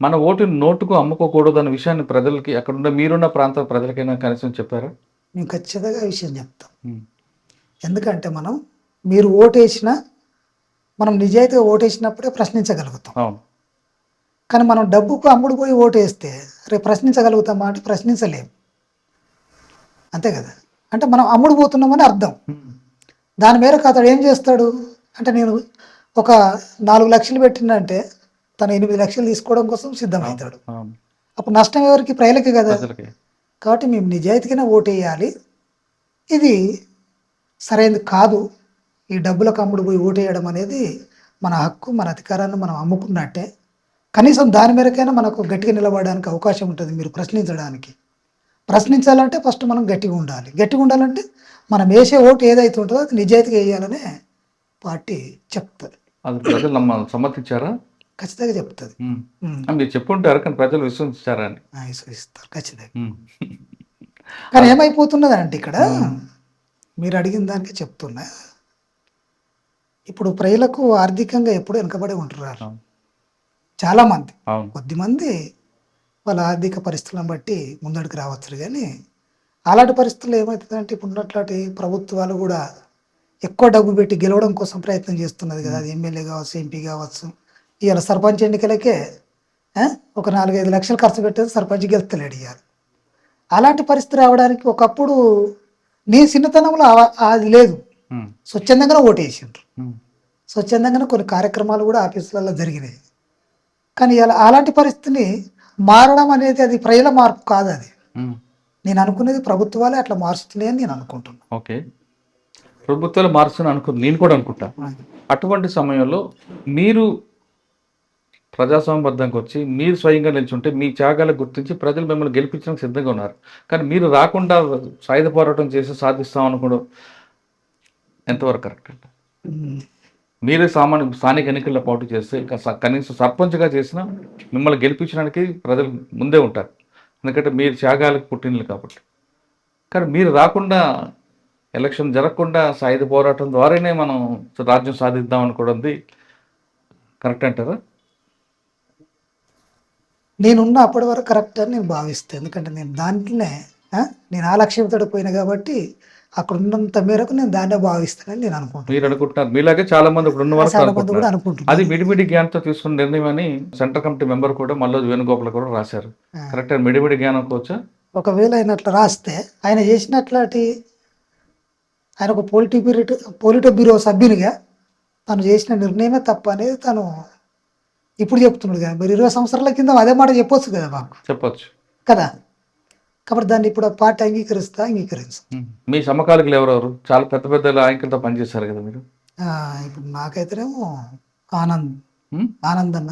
మన ఓటుని నోటుకు అమ్ముకోకూడదు అన్న విషయాన్ని ప్రజలకి, అక్కడున్న మీరున్న ప్రాంత ప్రజలకైనా కనీసం చెప్పారా? మేము ఖచ్చితంగా ఈ విషయం చెప్తాం. ఉమ్, ఎందుకంటే మీరు ఓటేసినా, మనం నిజాయితీగా ఓటేసినప్పుడే ప్రశ్నించగలుగుతాం. అవును. కానీ మనం డబ్బుకు అమ్ముడు పోయి ఓటేస్తే రేపు ప్రశ్నించగలుగుతామా అంటే ప్రశ్నించలేము. అంతే కదా. అంటే మనం అమ్ముడు పోతున్నామని అర్థం. ఉమ్, దాని మేరకు అతడు ఏం చేస్తాడు అంటే, నేను ఒక 4 లక్షలు పెట్టినంటే తను 8 లక్షలు తీసుకోవడం కోసం సిద్ధమవుతాడు. అవును. అప్పుడు నష్టం ఎవరికి? ప్రజలకి కదా. ప్రజలకి. కాబట్టి మేము నిజాయితీగానే ఓటేయాలి. ఇది సరైనది కాదు. ఈ డబ్బులకు అమ్ముడు పోయి ఓటేయడం అనేది మన హక్కు, మన అధికారాన్ని మనం అమ్ముకున్నట్టే. కనీసం దాని మేరకైనా మనకు గట్టిగా నిలబడడానికి అవకాశం ఉంటుంది. మీరు ప్రశ్నించడానికి, ప్రశ్నించాలంటే ఫస్ట్ మనం గట్టిగా ఉండాలి. గట్టిగా ఉండాలంటే మనం వేసే ఓటు ఏదైతే ఉంటుందో అది నిజాయితీగా వేయాలనే పార్టీ చెప్తుంది. అది ప్రజలు సమ్మతించారా? ఖచ్చితంగా చెప్తుంది. మీరు చెప్పుంటారు, కానీ ప్రజలు విశ్వసించారా అని. విశ్వసిస్తారు ఖచ్చితంగా. ఉమ్. కానీ ఏమైపోతున్నది అంటే ఇక్కడ మీరు అడిగిన దానికే చెప్తున్నా. ఇప్పుడు ప్రజలకు ఆర్థికంగా ఎప్పుడు వెనుకబడి ఉంటున్నారు అవును. చాలామంది. అవును. కొద్దిమంది వాళ్ళ ఆర్థిక పరిస్థితులను బట్టి ముందడికి రావచ్చు. కానీ అలాంటి పరిస్థితుల్లో ఏమవుతుందంటే, ఇప్పుడు ఉన్నట్లాంటి ప్రభుత్వాలు కూడా ఎక్కువ డబ్బు పెట్టి గెలవడం కోసం ప్రయత్నం చేస్తున్నది కదా. అది ఎమ్మెల్యే కావచ్చు, ఎంపీ కావచ్చు. ఇవాళ సర్పంచ్ ఎన్నికలకే ఒక 4-5 లక్షలు ఖర్చు పెట్టేది సర్పంచ్ గెలుస్తలేడు ఇవాళ. అలాంటి పరిస్థితి రావడానికి ఒకప్పుడు నీ చిన్నతనంలో అది లేదు. ఉమ్, స్వచ్ఛందంగానే ఓటేసిండ్రు. ఉమ్, స్వచ్ఛందంగానే కొన్ని కార్యక్రమాలు కూడా ఆఫీసులలో జరిగినాయి. కానీ ఇలా అలాంటి పరిస్థితిని మారడం అనేది అది ప్రజల మార్పు కాదు. అది ఉమ్. నేను అనుకునేది ప్రభుత్వాలే అట్లా మార్చుతున్నాయి అని నేను అనుకుంటున్నాను. ఓకే. ప్రభుత్వాలు మార్చుని నేను కూడా అనుకుంటా. అటువంటి సమయంలో మీరు ప్రజాస్వామ్యబద్ధంగా వచ్చి మీరు స్వయంగా నిల్చుంటే మీ త్యాగాలకు గుర్తించి ప్రజలు మిమ్మల్ని గెలిపించడానికి సిద్ధంగా ఉన్నారు. కానీ మీరు రాకుండా సాయుధ పోరాటం చేసి సాధిస్తాం అనుకోవడం ఎంతవరకు కరెక్ట్ అంటే? మీరే స్థానిక ఎన్నికల్లో పోటీ చేస్తే కనీసం సర్పంచ్గా చేసినా మిమ్మల్ని గెలిపించడానికి ప్రజలు ముందే ఉంటారు. ఎందుకంటే మీరు త్యాగాలకు పుట్టినలు కాబట్టి. కానీ మీరు రాకుండా, ఎలక్షన్ జరగకుండా సాయుధ పోరాటం ద్వారానే మనం రాజ్యం సాధిద్దాం అనుకోవడంది కరెక్ట్ అంటారా? నేనున్న అప్పటి వరకు కరెక్ట్ అని నేను భావిస్తాను. ఎందుకంటే నేను దాంట్లోనే నేను ఆ లక్ష్యంతో పోయినా కాబట్టి అక్కడ ఉన్నంత మేరకు నేను దాన్నే భావిస్తానని నేను అనుకుంటున్నాను. మీరు అనుకుంటున్నారు, మీలాగే చాలా మంది ఇప్పుడు ఉన్న చాలా మంది కూడా వరకు అనుకుంటున్నారు. అది మిడిమిడి జ్ఞానంతో తీసుకున్న నిర్ణయం అని సెంట్రల్ కమిటీ మెంబర్ కూడా మల్లోజు వేణుగోపాల్ కూడా రాశారు. కరెక్ట్. మిడిమిడి జ్ఞానం అనుకోవచ్చా? ఒకవేళ ఆయన అట్లా రాస్తే, ఆయన చేసినట్లాంటి, ఆయన ఒక పోలిటో బ్యూరో సభ్యునిగా తను చేసిన నిర్ణయమే తప్ప అనేది తను ఇప్పుడు చెప్తున్నాడు కదా. మరి 20 సంవత్సరాల కింద అదే మాట చెప్పొచ్చు కదా మాకు, చెప్పొచ్చు కదా. కాబట్టి దాన్ని ఇప్పుడు పార్టీ అంగీకరించు. మీ సమకాలికలు ఎవరెవరు? చాలా పెద్ద పెద్ద నాయకులతో పనిచేశారు కదా మీరు. ఇప్పుడు నాకైతేనేమో ఆనంద్ అన్న,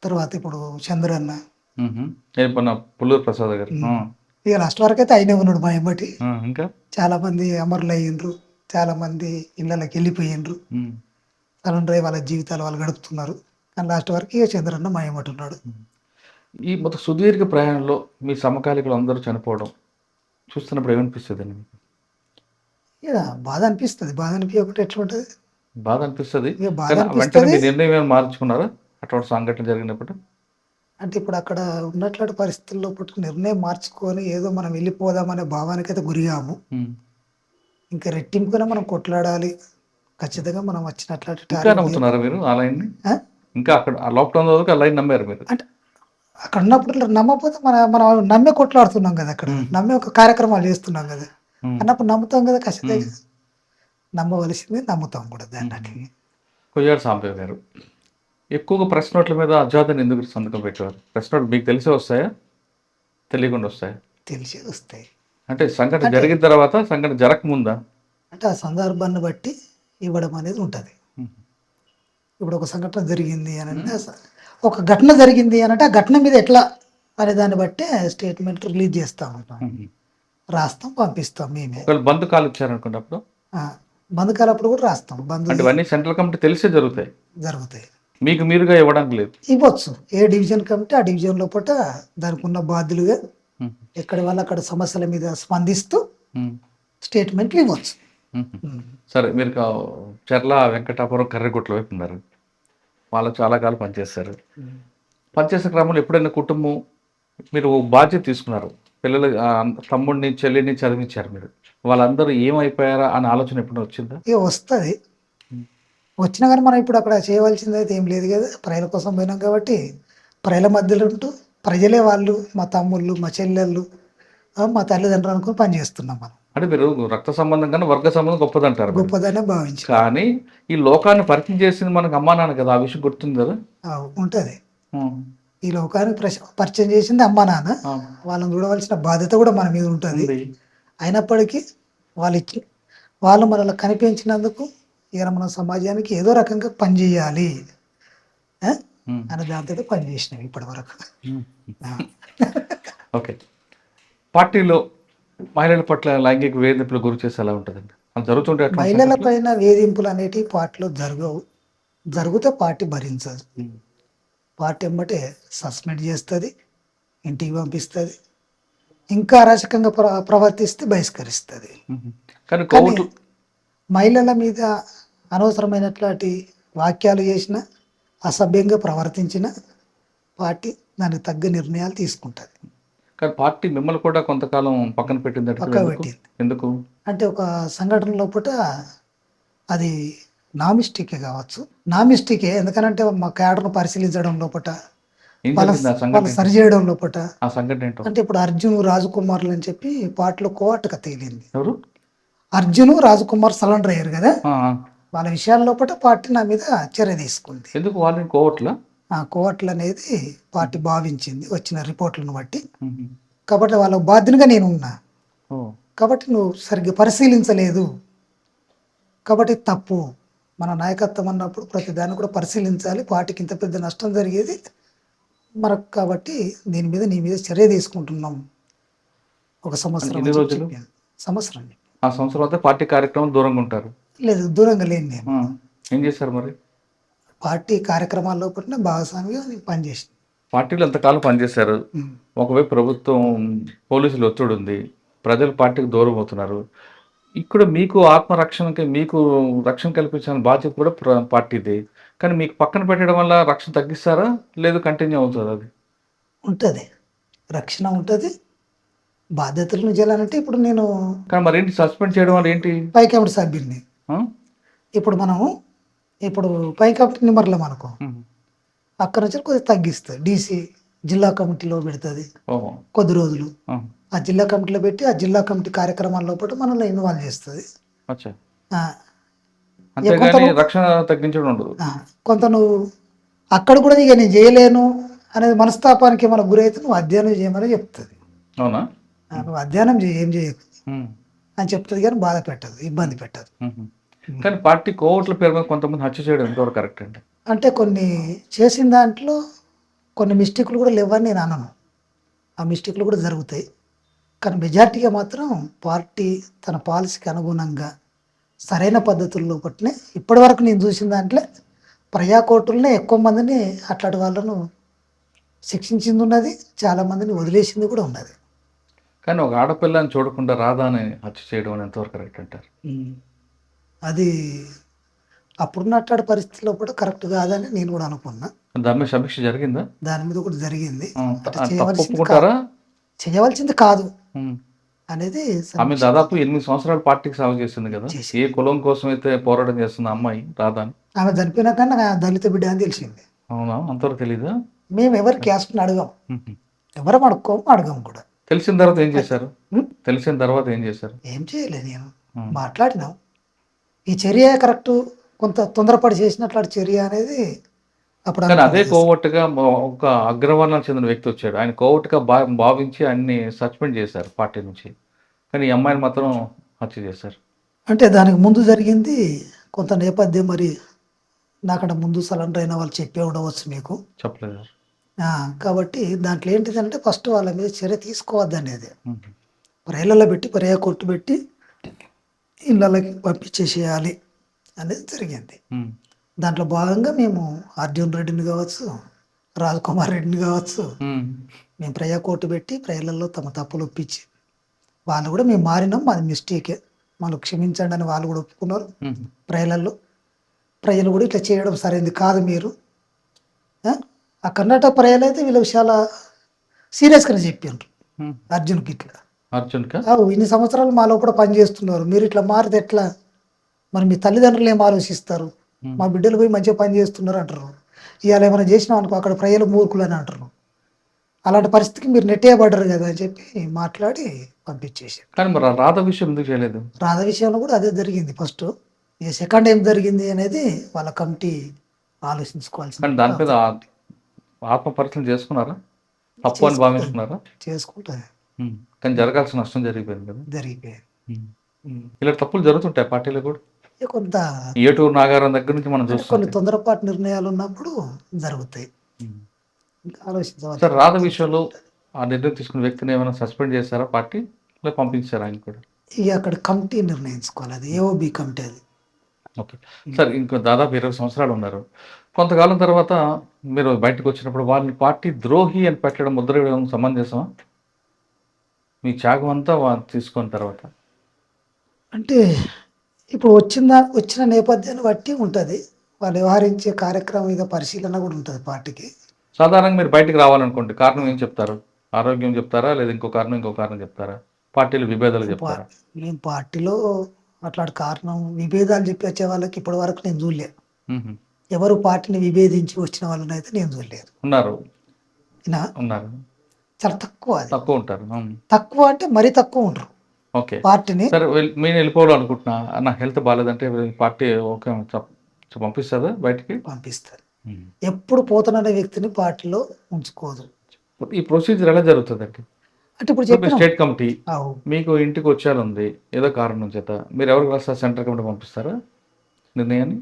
తర్వాత ఇప్పుడు చంద్ర అన్న, పుల్లూరు ప్రసాద్ గారు. ఇక లాస్ట్ వరకు అయితే అయినే ఉన్నాడు మా ఎంబటి. ఇంకా చాలా మంది అమరులు అయ్యిండ్రు, చాలా మంది ఇళ్ళకి వెళ్ళిపోయిండ్రు, తలండ్రై వాళ్ళ జీవితాలు వాళ్ళు గడుపుతున్నారు. కానీ లాస్ట్ వరకు ఇక చంద్రన్న మా ఎంబటి ఉన్నాడు. ఈ మొత్తం సుదీర్ఘ ప్రయాణంలో మీ సమకాలికలు అందరూ చనిపోవడం చూస్తున్నప్పుడు ఏమనిపిస్తుంది అండి మీకు? ఇక బాధ అనిపిస్తుంది. బాధ అనిపించకుండా ఎట్లా ఉంటుంది? బాధ అనిపిస్తుంది. ఇక బాధ వెంటనే అనిపిస్తుంది. మీ నిర్ణయం ఏమైనా మార్చుకున్నారా అటువంటి సంఘటన జరిగినప్పుడు? అంటే ఇప్పుడు అక్కడ ఉన్నట్లాంటి పరిస్థితుల్లో పుట్టుకు నిర్ణయం మార్చుకొని ఏదో మనం వెళ్ళిపోదామనే భావానికైతే గురిగాము. ఇంకా రెట్టింపుగానే మనం కొట్లాడాలి. ఖచ్చితంగా మనం వచ్చినట్లాంటి ఇంకా నమ్ముతున్నారా మీరు ఆ లైన్ని? ఇంకా అక్కడ లాక్డౌన్ వరకు ఆ లైన్ నమ్మారు మీరు? అంటే అక్కడ ఉన్నప్పుడు నమ్మకపోతే మనం నమ్మే కొట్లాడుతున్నాం కదా. అక్కడ నమ్మే ఒక కార్యక్రమాలు చేస్తున్నాం కదా. అన్నప్పుడు నమ్ముతాం కదా. ఖచ్చితంగా నమ్మవలసింది, నమ్ముతాం కూడా దాన్ని. కొయ్యాడ సాంబయ్య గారు ఎక్కువగా ప్రెస్ నోట్ల మీద అజాదని ఎందుకు సంతకం పెట్టేవారు? ప్రెస్ నోట్ మీకు తెలిసే వస్తాయా, తెలియకుండా వస్తాయా? తెలిసే వస్తాయి. అంటే సంఘటన జరిగిన తర్వాత, సంఘటన జరగకముందా? అంటే ఆ సందర్భాన్ని బట్టి ఇవ్వడం అనేది ఉంటుంది. ఇప్పుడు ఒక సంఘటన జరిగింది అని అంటే, ఒక ఘటన జరిగింది అని అంటే ఆ ఘటన మీద ఎట్లా అనే దాన్ని బట్టే స్టేట్మెంట్ రిలీజ్ చేస్తూ ఉంటాం. రాస్తాం, పంపిస్తాం మేమే. ఒకవేళ బంధు కాలు ఇచ్చారనుకున్నప్పుడు ఆ, బంద్ కాలప్పుడు కూడా రాస్తాం, బంద్ అంటే ఇవన్నీ సెంట్రల్ కమిటీ తెలిసే జరుగుతాయి, జరుగుతాయి. మీకు మీరుగా ఇవ్వడానికి లేదు. ఇవ్వచ్చు, ఏ డివిజన్ కమిటీ ఆ డివిజన్ లోపల దానికి ఉన్న బాధ్యులుగా ఉమ్, ఎక్కడి వాళ్ళు అక్కడ సమస్యల మీద స్పందిస్తూ ఉమ్, స్టేట్మెంట్లు ఇవ్వచ్చు. ఉమ్. సరే, మీరు చెర్ల వెంకటాపురం కర్రెగుట్ల వైపు ఉన్నారు, వాళ్ళు చాలా కాలం పనిచేస్తారు. పనిచేసే క్రమంలో ఎప్పుడైనా కుటుంబం మీరు ఓ బాధ్యత తీసుకున్నారు, పిల్లలు తమ్ముడిని చెల్లిని చదివించారు మీరు, వాళ్ళందరూ ఏమైపోయారా అనే ఆలోచన ఎప్పుడైనా వచ్చిందా? ఇక వస్తుంది, వచ్చినా కానీ మనం ఇప్పుడు అక్కడ చేయవలసింది అయితే ఏం లేదు కదా, ప్రజల కోసం పోయినాం కాబట్టి ప్రజల మధ్యలో ఉంటూ ప్రజలే వాళ్ళు, మా తమ్ముళ్ళు, మా చెల్లెళ్ళు, మా తల్లిదండ్రులు అనుకుని పనిచేస్తున్నాం మనం. అంటే మీరు రక్త సంబంధం కన్నా వర్గ సంబంధం గొప్పదంటారు మీరు. గొప్పదనే భావించి కానీ ఈ లోకాన్ని పరిచయం చేసింది మనకు అమ్మా నాన్న కదా, ఆ విషయం గుర్తుంది కదా. ఉంటుంది. ఉమ్, ఈ లోకానికి పరిచయం చేసింది అమ్మా నాన్న, అవును. వాళ్ళని చూడవలసిన బాధ్యత కూడా మన మీద ఉంటుంది. ఉంది. అయినప్పటికీ వాళ్ళు మనల్ని కనిపించినందుకు ఇక మన సమాజానికి ఏదో రకంగా పనిచేయాలి ఉమ్, అనే దాంతో పనిచేసినాం ఇప్పటి వరకు. ఉమ్. ఓకే, పార్టీలో మహిళల పట్ల లైంగిక వేధింపులు గురి చేసి ఎలా ఉంటుందండి, అది జరుగుతుంటే అటువంటి మహిళల సంఘటనలు? పైన వేధింపులు అనేటివి పార్టీలో జరగవు, జరిగితే పార్టీ భరించదు. ఉమ్, పార్టీ ఎమ్మటే సస్పెండ్ చేస్తుంది, ఇంటికి పంపిస్తుంది, ఇంకా అరాచకంగా ప్రవర్తిస్తే బహిష్కరిస్తుంది. ఉమ్. కానీ కానీ కోర్టు మహిళల మీద అనవసరమైనట్లాంటి వాక్యాలు చేసిన, అసభ్యంగా ప్రవర్తించిన పార్టీ దానికి తగ్గ నిర్ణయాలు తీసుకుంటుంది. కానీ పార్టీ మిమ్మల్ని కూడా కొంతకాలం పక్కన పెట్టింది అంటే పక్కన ఎందుకు? పెట్టింది. ఎందుకు? అంటే ఒక సంఘటన లోపల అది నా మిస్టేకే కావచ్చు, నా మిస్టేకే, ఎందుకనంటే మా క్యాడర్ను పరిశీలించడం లోపల, ఏం వాళ్ళ జరిగింది ఆ వాళ్ళు సంఘటన? సరి చేయడం లోపల. ఆ సంఘటన ఏంటో? అంటే ఇప్పుడు అర్జున్ రాజకుమార్లు అని చెప్పి పార్టీలో కోవట్టుగా తేలింది. ఎవరు? అర్జున్ రాజకుమార్ సరెండర్ అయ్యారు కదా, ఆ, ఆ. వాళ్ళ విషయాల లోపల పార్టీ నా మీద చర్య తీసుకుంది. ఎందుకు వాళ్ళని కోవట్లా? ఆ కోవట్లు అనేది పార్టీ భావించింది వచ్చిన రిపోర్ట్లను బట్టి. కాబట్టి వాళ్ళ బాధ్యునిగా నేను ఉన్నా, ఓ, కాబట్టి నువ్వు సరిగ్గా పరిశీలించలేదు, కాబట్టి తప్పు. మన నాయకత్వం అన్నప్పుడు ప్రతి దాన్ని కూడా పరిశీలించాలి, పార్టీకి ఇంత పెద్ద నష్టం జరిగేది మనకు, కాబట్టి దీని మీద నీ మీద చర్య తీసుకుంటున్నాం. ఒక సంవత్సరం ఎన్ని అని రోజులు? చెప్పాను. సంవత్సరం ఆ సంవత్సరం అంతా పార్టీ కార్యక్రమం దూరంగా ఉంటారు. లేదు, దూరంగా లేను నేను. ఆ, ఏం చేశారు మరి? పార్టీ కార్యక్రమాల లోపల భాగస్వామిగా నేను పనిచేసిన. పార్టీలో ఎంతకాలం పనిచేశారు, ఒకవైపు ప్రభుత్వం పోలీసులు ఒత్తిడి ఉంది, ప్రజలు పార్టీకి దూరం అవుతున్నారు, ఇక్కడ మీకు ఆత్మరక్షణకి మీకు రక్షణ కల్పించాలని బాధ్యత కూడా పార్టీది, కానీ మీకు పక్కన పెట్టడం వల్ల రక్షణ తగ్గిస్తారా లేదు కంటిన్యూ అవుతుంది అది? ఉంటుంది, రక్షణ ఉంటుంది, బాధ్యతలను చేయాలంటే ఇప్పుడు నేను కానీ మరి ఏంటి సస్పెండ్ చేయడం వల్ల ఏంటి? పై కమిటీ సభ్యుడిని. ఆ? ఇప్పుడు మనము పై కమిటీ నిమ్మర్లం అనుకో, ఉమ్. అక్కడ నుంచి కొద్దిగా తగ్గిస్తుంది, డీసీ జిల్లా కమిటీలో పెడుతుంది ఓహో. కొద్ది రోజులు, ఆ. ఆ జిల్లా కమిటీలో పెట్టి ఆ జిల్లా కమిటీ కార్యక్రమాల లోపల మనల్ని ఇన్వాల్వ్ చేస్తుంది. అచ్చా, ఆ, అంతేగాని రక్షణ తగ్గించడం ఉండదు. కొంత నువ్వు అక్కడ కూడా ఇక నేను చేయలేను అనేది మనస్తాపానికి ఏమైనా గురైతే నువ్వు అధ్యయనం చేయమని చెప్తుంది. అవునా? నువ్వు అధ్యయనం ఏం చేయకు ఉమ్. అని చెప్తుంది, కానీ బాధ పెట్టదు, ఇబ్బంది పెట్టదు. ఉమ్. కానీ పార్టీ కోవట్ల పేరు మీద కొంతమంది హత్య చేయడం ఎంతవరకు కరెక్ట్ అండి? అంటే కొన్ని చేసిన దాంట్లో కొన్ని మిస్టేక్లు కూడా లేవని నేను అనను, ఆ మిస్టేక్లు కూడా జరుగుతాయి. కానీ మెజార్టీగా మాత్రం పార్టీ తన పాలసీకి అనుగుణంగా సరైన పద్ధతుల్లో పట్టినే ఇప్పటి వరకు నేను చూసిన దాంట్లో ప్రజాకోర్టులనే ఎక్కువ మందిని అట్లాంటి వాళ్ళను శిక్షించింది ఉన్నది, చాలామందిని వదిలేసింది కూడా ఉన్నది. కానీ ఒక ఆడపిల్లని చూడకుండా రాధాని హత్య చేయడం అని ఎంతవరకు కరెక్ట్ అంటారు? అది అప్పుడున్న అట్లాంటి పరిస్థితుల్లో కూడా కరెక్ట్ కాదని నేను కూడా అనుకున్నా. దాని మీద సమీక్ష జరిగిందా? దాని మీద కూడా జరిగింది. తప్పు ఒప్పుకుంటారా? చేయవలసింది కాదు ఉమ్. అనేది ఆమె దాదాపు 8 సంవత్సరాలు పార్టీకి సేవ చేసింది కదా, చేసింది. ఏ కులం కోసం అయితే పోరాటం చేస్తుంది ఆ అమ్మాయి రాధాని? ఆమె చనిపోయినాక నాకు ఆ దళిత బిడ్డ అని తెలిసింది. అవునా? అంతవరకు తెలీదా? మేము ఎవరి క్యాస్ట్ని అడగం, ఎవరం అడగం కూడా. తెలిసిన తర్వాత ఏం చేశారు? ఉమ్. తెలిసిన తర్వాత ఏం చేశారు? ఏం చేయలేదు, నేను మాట్లాడినాం. ఈ చర్య కరెక్ట్, కొంత తొందరపడి చేసినట్లాంటి చర్య అనేది అప్పుడు కానీ అదే కోవట్టుగా ఒక అగ్రవర్ణానికి చెందిన వ్యక్తి వచ్చాడు, ఆయన కోవట్టుగా భావించి ఆయన్ని సస్పెండ్ చేశారు పార్టీ నుంచి, కానీ ఈ అమ్మాయిని మాత్రం హత్య చేశారు. అంటే దానికి ముందు జరిగింది కొంత నేపథ్యం, మరి నాకంటే ముందు సరెండర్ అయిన వాళ్ళు చెప్పే ఉండవచ్చు మీకు. చెప్పలేదు. కాబట్టి దాంట్లో ఏంటిదంటే ఫస్ట్ వాళ్ళ మీద చర్య తీసుకోవద్దు అనేది. ప్రజలలో పెట్టి పర్యా కొట్టు పెట్టి ఇళ్ళకి పంపించేసేయాలి అనేది జరిగింది. ఉమ్, దాంట్లో భాగంగా మేము అర్జున్ రెడ్డిని కావచ్చు, రాజ్కుమార్ రెడ్డిని కావచ్చు, ఉమ్, మేము ప్రజా కోర్టు పెట్టి ప్రజలలో తమ తప్పులు ఒప్పించి వాళ్ళు కూడా మేము మారినాం, మాది మిస్టేకే, వాళ్ళు క్షమించండి అని వాళ్ళు కూడా ఒప్పుకున్నారు. ఉమ్, ప్రజలు కూడా ఇట్లా చేయడం సరైనది కాదు మీరు. ఆ కర్ణాటక ప్రజలు అయితే వీళ్ళ చాలా సీరియస్గానే చెప్పారు ఉమ్. అర్జున్కి ఇట్లా. అర్జున్కా ఇన్ని సంవత్సరాలు మాలో కూడా పని చేస్తున్నారు, మీరు ఇట్లా మారితే ఎట్లా, మరి మీ తల్లిదండ్రులు ఏం ఆలోచిస్తారు, మా బిడ్డలు పోయి మంచిగా పని చేస్తున్నారు అంటారు, ఇవాళ ఏమైనా చేసినాం అనుకో అక్కడ ప్రజలు మూర్ఖులు అని అంటారు, అలాంటి పరిస్థితికి మీరు నెట్టేయబడ్డారు కదా అని చెప్పి మాట్లాడి పంపించేసారు. కానీ మరి ఆ రాధ విషయం ఎందుకు చేయలేదు? రాధ విషయంలో కూడా అదే జరిగింది ఫస్ట్. ఇక సెకండ్ ఏం జరిగింది అనేది వాళ్ళ కమిటీ ఆలోచించుకోవాల్సింది. కానీ దాని మీద ఆత్మ పరిశీలన చేసుకున్నారా? తప్పు అని భావించుకున్నారా? చేసుకుంటుంది, కానీ జరగాల్సిన నష్టం జరిగిపోయింది కదా. జరిగిపోయింది. ఇలా తప్పులు జరుగుతుంటాయి పార్టీలో కూడా. ఇక కొంత ఏటూరు నాగారం దగ్గర నుంచి మనం కొన్ని చూస్తాం. తొందరపాటు నిర్ణయాలు ఉన్నప్పుడు జరుగుతాయి, ఇంకా ఆలోచించవాలి. సార్ రాధ విషయంలో ఆ నిర్ణయం తీసుకున్న వ్యక్తిని ఏమైనా సస్పెండ్ చేశారా పార్టీ, లేదా పంపించారా ఆయన కూడా? ఇక అక్కడ కమిటీ నిర్ణయించుకోవాలి, అది ఏఓబి కమిటీ అది. ఓకే సార్, ఇంకో దాదాపు 20 సంవత్సరాలు ఉన్నారు. కొంతకాలం తర్వాత మీరు బయటకు వచ్చినప్పుడు వాళ్ళని పార్టీ ద్రోహి అని పెట్టడం, ముద్ర వేయడం సమంజసమా? మీ త్యాగం అంతా తీసుకున్న తర్వాత అంటే ఇప్పుడు వచ్చిన నేపథ్యాన్ని బట్టి ఉంటుంది, వాళ్ళు వ్యవహరించే కార్యక్రమం మీద పరిశీలన కూడా ఉంటుంది పార్టీకి. సాధారణంగా మీరు బయటకు రావాలనుకోండి, కారణం ఏం చెప్తారు? ఆరోగ్యం చెప్తారా, లేదా ఇంకో కారణం చెప్తారా? పార్టీలు విభేదాలు చెప్తారా? మేము పార్టీలో అట్లాంటి కారణం విభేదాలు చెప్పి వచ్చే వాళ్ళకి ఇప్పటి వరకు నేను చూడలే. మ్మ్. ఎవరు పార్టీని విభేదించి వచ్చిన వాళ్ళని అయితే నేను చూడలేదు. ఉన్నారు ఈయన ఉన్నారు చాలా తక్కువ, అది తక్కువ ఉంటారు. తక్కువ అంటే మరీ తక్కువ ఉంటారు ఓకే పార్టీని. సరే, నేను వెళ్ళిపోవాలనుకుంటున్నా, నా హెల్త్ బాగాలేదంటే పార్టీ ఓకే పంపిస్తుందా బయటికి? పంపిస్తారు. ఎప్పుడు పోతున్న వ్యక్తిని పార్టీలో ఉంచుకోదు. ఈ ప్రొసీజర్ ఎలా జరుగుతుందండి? అంటే ఇప్పుడు చెప్పిన స్టేట్ కమిటీ మీకు ఇంటికి వచ్చేయాలంది ఏదో కారణం చేత, మీరు ఎవరికి రాస్తారు? సెంట్రల్ కమిటీ పంపిస్తారా నిర్ణయాన్ని?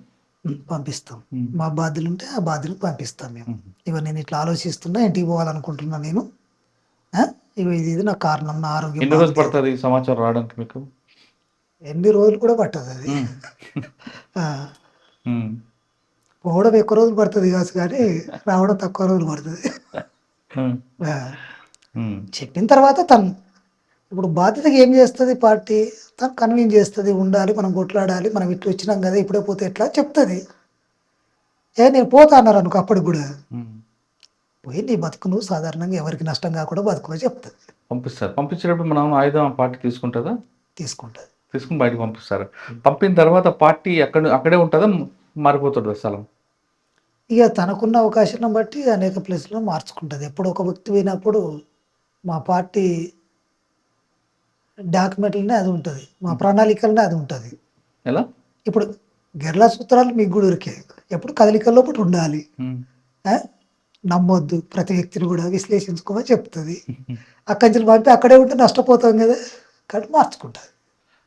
పంపిస్తాం, మా బాధ్యులు ఉంటే ఆ బాధ్యులకు పంపిస్తాం మేము. ఇవ నేను ఇట్లా ఆలోచిస్తున్నా, ఇంటికి పోవాలనుకుంటున్నా నేను, ఇది నా కారణం, నా ఆరోగ్యం. ఎన్ని రోజులు పడుతుంది ఈ సమాచారం రావడానికి మీకు? ఎన్ని రోజులు కూడా పట్టదు అది. పోవడం ఎక్కువ రోజులు పడుతుంది కాదు, కానీ రావడం తక్కువ రోజులు పడుతుంది. చెప్పిన తర్వాత తను ఇప్పుడు బాధ్యతగా ఏం చేస్తుంది పార్టీ, తను కన్విన్స్ చేస్తుంది, ఉండాలి, మనం కొట్లాడాలి, మనం ఇట్లా వచ్చినాం కదా, ఇప్పుడే పోతే ఎట్లా చెప్తుంది. నేను పోతా అన్నారు అనుకో, అప్పటికి కూడా పోయి నీ బతుకు నువ్వు సాధారణంగా ఎవరికి నష్టం కాకుండా బతుకు చెప్తుంది. పంపిస్తారు. పంపించేటప్పుడు మనం ఆయుధం పార్టీ తీసుకుంటుందా? తీసుకుంటుంది. తీసుకుని బయటకు పంపిస్తారు. పంపిన తర్వాత పార్టీ అక్కడే ఉంటుందా, మారిపోతుందా స్థలం? ఇక తనకున్న అవకాశాలను బట్టి అనేక ప్లేస్లో మార్చుకుంటుంది. ఎప్పుడు ఒక వ్యక్తి పోయినప్పుడు మా పార్టీ డాక్యుమెంట్లనే అది ఉంటుంది, మా ప్రణాళికలనే అది ఉంటుంది. ఎలా? ఇప్పుడు గెర్ల సూత్రాలు మీకు కూడా ఉరికే, ఎప్పుడు కదలికల్లో ఒకటి ఉండాలి, నమ్మొద్దు, ప్రతి వ్యక్తిని కూడా విశ్లేషించుకోమని చెప్తుంది. అక్కడి నుంచి పంపి అక్కడే ఉంటే నష్టపోతాం కదా, కాబట్టి మార్చుకుంటుంది.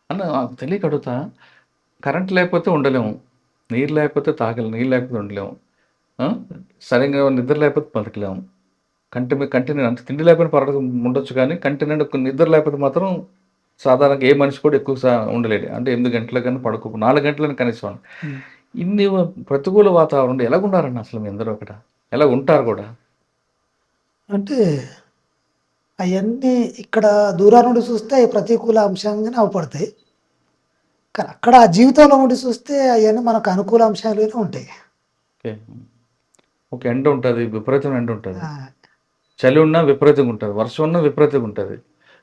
అన్న తెలియక అడుగుతా, కరెంట్ లేకపోతే ఉండలేము, నీరు లేకపోతే తాగలేము, నీళ్ళు లేకపోతే ఉండలేము, సరిగ్గా నిద్ర లేకపోతే బతకలేము, కంటి అంత తిండి లేకపోతే పర్వాలేదు ఉండొచ్చు, కానీ కంటి నిండా నిద్ర లేకపోతే మాత్రం సాధారణంగా ఏ మనిషి కూడా ఎక్కువ ఉండలేడు. అంటే 8 గంటల కన్నా 4 గంటలని కనీసం. ఇన్ని ప్రతికూల వాతావరణం ఎలాగున్నారండి అసలు మీ అందరూ అక్కడ? ఎలా ఉంటారు కూడా? అంటే అవన్నీ ఇక్కడ దూరం నుండి చూస్తే ప్రతికూల అంశంగానే అవపడతాయి, కానీ అక్కడ ఆ జీవితంలో ఉండి చూస్తే అవన్నీ మనకు అనుకూల అంశాలుగానే ఉంటాయి. ఓకే, ఒక ఎండ ఉంటుంది, విపరీతం ఎండ ఉంటుంది, చలి ఉన్నా విపరీతంగా ఉంటుంది, వర్షం ఉన్నా విపరీతంగా ఉంటుంది,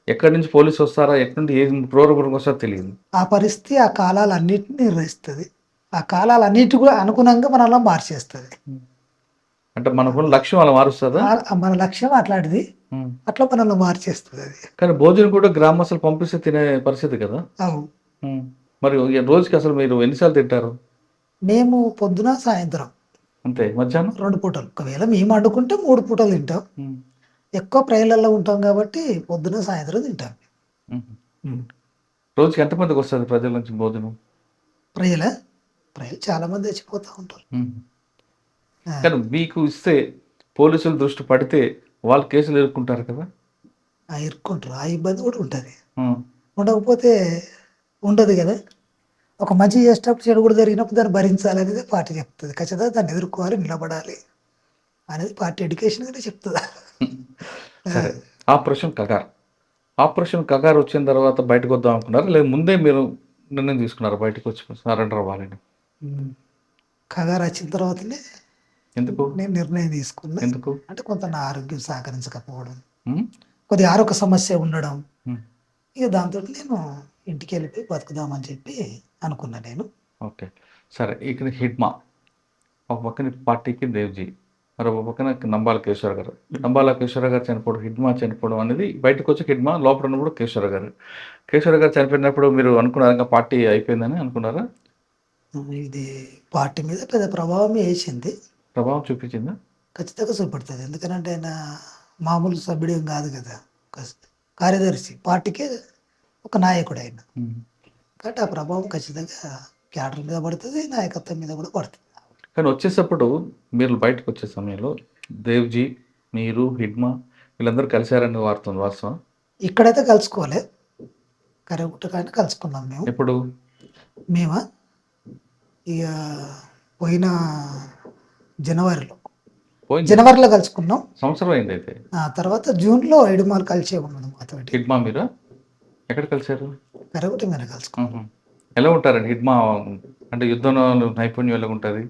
ఎక్కడి నుంచి పోలీసు వస్తారా, ఎక్కడి నుండి ఏ ప్రోగ్రాం వస్తారో తెలియదు. ఆ పరిస్థితి ఆ కాలాలన్నింటినీ నిర్వహిస్తుంది, ఆ కాలాలన్నిటి కూడా అనుగుణంగా మనల్ని మార్చేస్తుంది. అంటే మనకున్న లక్ష్యం అలా మారుస్తుందా? మన లక్ష్యం అట్లాంటిది, అట్లా మనల్ని మార్చేస్తుంది అది. కానీ భోజనం కూడా గ్రామస్తులు పంపిస్తే తినే పరిస్థితి కదా. మరి రోజుకి అసలు మీరు ఎన్నిసార్లు తింటారు? మేము పొద్దున సాయంత్రం అంతే, మధ్యాహ్నం 2 పూటలు. ఒకవేళ మేము వండుకుంటే 3 పూటలు తింటాం. ఎక్కువ ప్రజలలో ఉంటాం కాబట్టి పొద్దున సాయంత్రం తింటాం. రోజుకి ఎంతమందికి వస్తుంది ప్రజల నుంచి భోజనం? ప్రజలు చాలా మంది చచ్చిపోతూ ఉంటారు. కానీ మీకు ఇస్తే పోలీసుల దృష్టి పడితే వాళ్ళు కేసులు ఎదుర్కొంటారు కదా. ఇరుక్కుంటారు, ఆ ఇబ్బంది కూడా ఉంటుంది. ఉండకపోతే ఉండదు కదా. ఒక మంచి చేసేటప్పుడు చెడు కూడా జరిగినప్పుడు దాన్ని భరించాలి అనేది పార్టీ చెప్తుంది. ఖచ్చితంగా దాన్ని ఎదుర్కోవాలి, నిలబడాలి అనేది పార్టీ ఎడ్యుకేషన్ కూడా చెప్తుంది. సరే, ఆపరేషన్ కగార్ వచ్చిన తర్వాత బయటకు వద్దాం అనుకున్నారు, లేదు ముందే మీరు నిర్ణయం తీసుకున్నారు బయటకు వచ్చి సరెండర్ అవ్వాలని? కగారు వచ్చిన తర్వాతనే ఎందుకు నేను నిర్ణయం తీసుకున్నా. ఎందుకు? అంటే కొంత నా ఆరోగ్యం సహకరించకపోవడం, ఉమ్, కొద్దిగా ఆరోగ్య సమస్య ఉండడం, ఉమ్, ఇక దాంతో నేను ఇంటికి వెళ్ళిపోయి బతుకుదామని చెప్పి అనుకున్నా నేను. ఓకే. సరే, ఇక్కడ హిడ్మా ఒక పక్కన పార్టీకి దేవ్జీ, మరి ఒక పక్కన నంబాల కేశవర గారు. నంబాల కేశవర గారు చనిపోవడం, హిడ్మా చనిపోవడం అనేది బయటకు వచ్చి హిడ్మా లోపల ఉన్నప్పుడు కేశవర గారు చనిపోయినప్పుడు మీరు అనుకున్నారా ఇంకా పార్టీ అయిపోయిందని అనుకున్నారా? ఇది పార్టీ మీద పెద్ద ప్రభావం వేసింది, ప్రభావం చూపించిందా? ఖచ్చితంగా చూపెడుతుంది. ఎందుకంటే ఆయన మామూలు సభ్యుడేం కాదు కదా, ఒక కార్యదర్శి, పార్టీకే ఒక నాయకుడు ఆయన. ఉమ్. కాబట్టి ఆ ప్రభావం ఖచ్చితంగా క్యాడర్ మీద పడుతుంది, నాయకత్వం మీద కూడా పడుతుంది. కానీ వచ్చేటప్పుడు మీరు బయటకు వచ్చే సమయంలో దేవ్జీ, మీరు, హిడ్మా వీళ్ళందరూ కలిశారని వాడుతుంది వాస్తవం? ఇక్కడైతే కలుసుకోలే, కరెక్ట్ కానీ కలుసుకున్నాం మేము. ఎప్పుడు? మేమా ఇక పోయిన జనవరిలో పోయింది జనవరిలో కలుసుకున్నాం. సంవత్సరం అయింది అయితే. ఆ తర్వాత జూన్లో ఐడుమాలు కలిసే ఉన్నాడు మాతోటి. హిడ్మా మీరు ఎక్కడ కలిశారు? కరెక్ట్ మీద కలుసుకున్నాం. ఉహు. ఎలా ఉంటారండి హిడ్మా? అంటే యుద్ధంలో నైపుణ్యం ఎలా ఉంటుంది,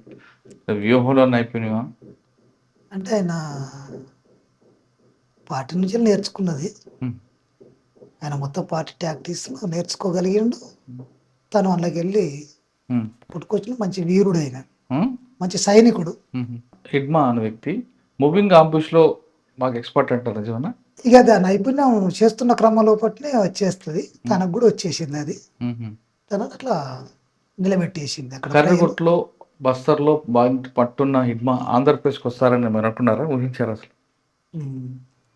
వ్యూహంలో నైపుణ్యమా? అంటే ఆయన పార్టీ నుంచి నేర్చుకున్నది, ఉమ్. ఆయన మొత్తం పార్టీ టాక్టిక్స్ నేర్చుకోగలిగిండు. తను అందులోకి వెళ్ళి ఉమ్. పుట్టుకొచ్చిన మంచి వీరుడు, ఆయన ఉమ్. మంచి సైనికుడు. ఉహు. హిడ్మా అనే వ్యక్తి మూవింగ్ ఆంబుష్లో బాగా ఎక్స్పర్ట్ అంటారు, నిజమన్నా? ఇక అది ఆ నైపుణ్యం చేస్తున్న క్రమంలో పట్టినే వచ్చేస్తుంది, తనకు కూడా వచ్చేసింది అది. ఉహు. తను అట్లా నిలబెట్టేసింది అక్కడ. కర్రగుట్లో, బస్తర్లో బాగా పట్టున్న హిడ్మా ఆంధ్రప్రదేశ్కి వస్తారని మీరు అనుకున్నారా, ఊహించారు అసలు? ఉమ్,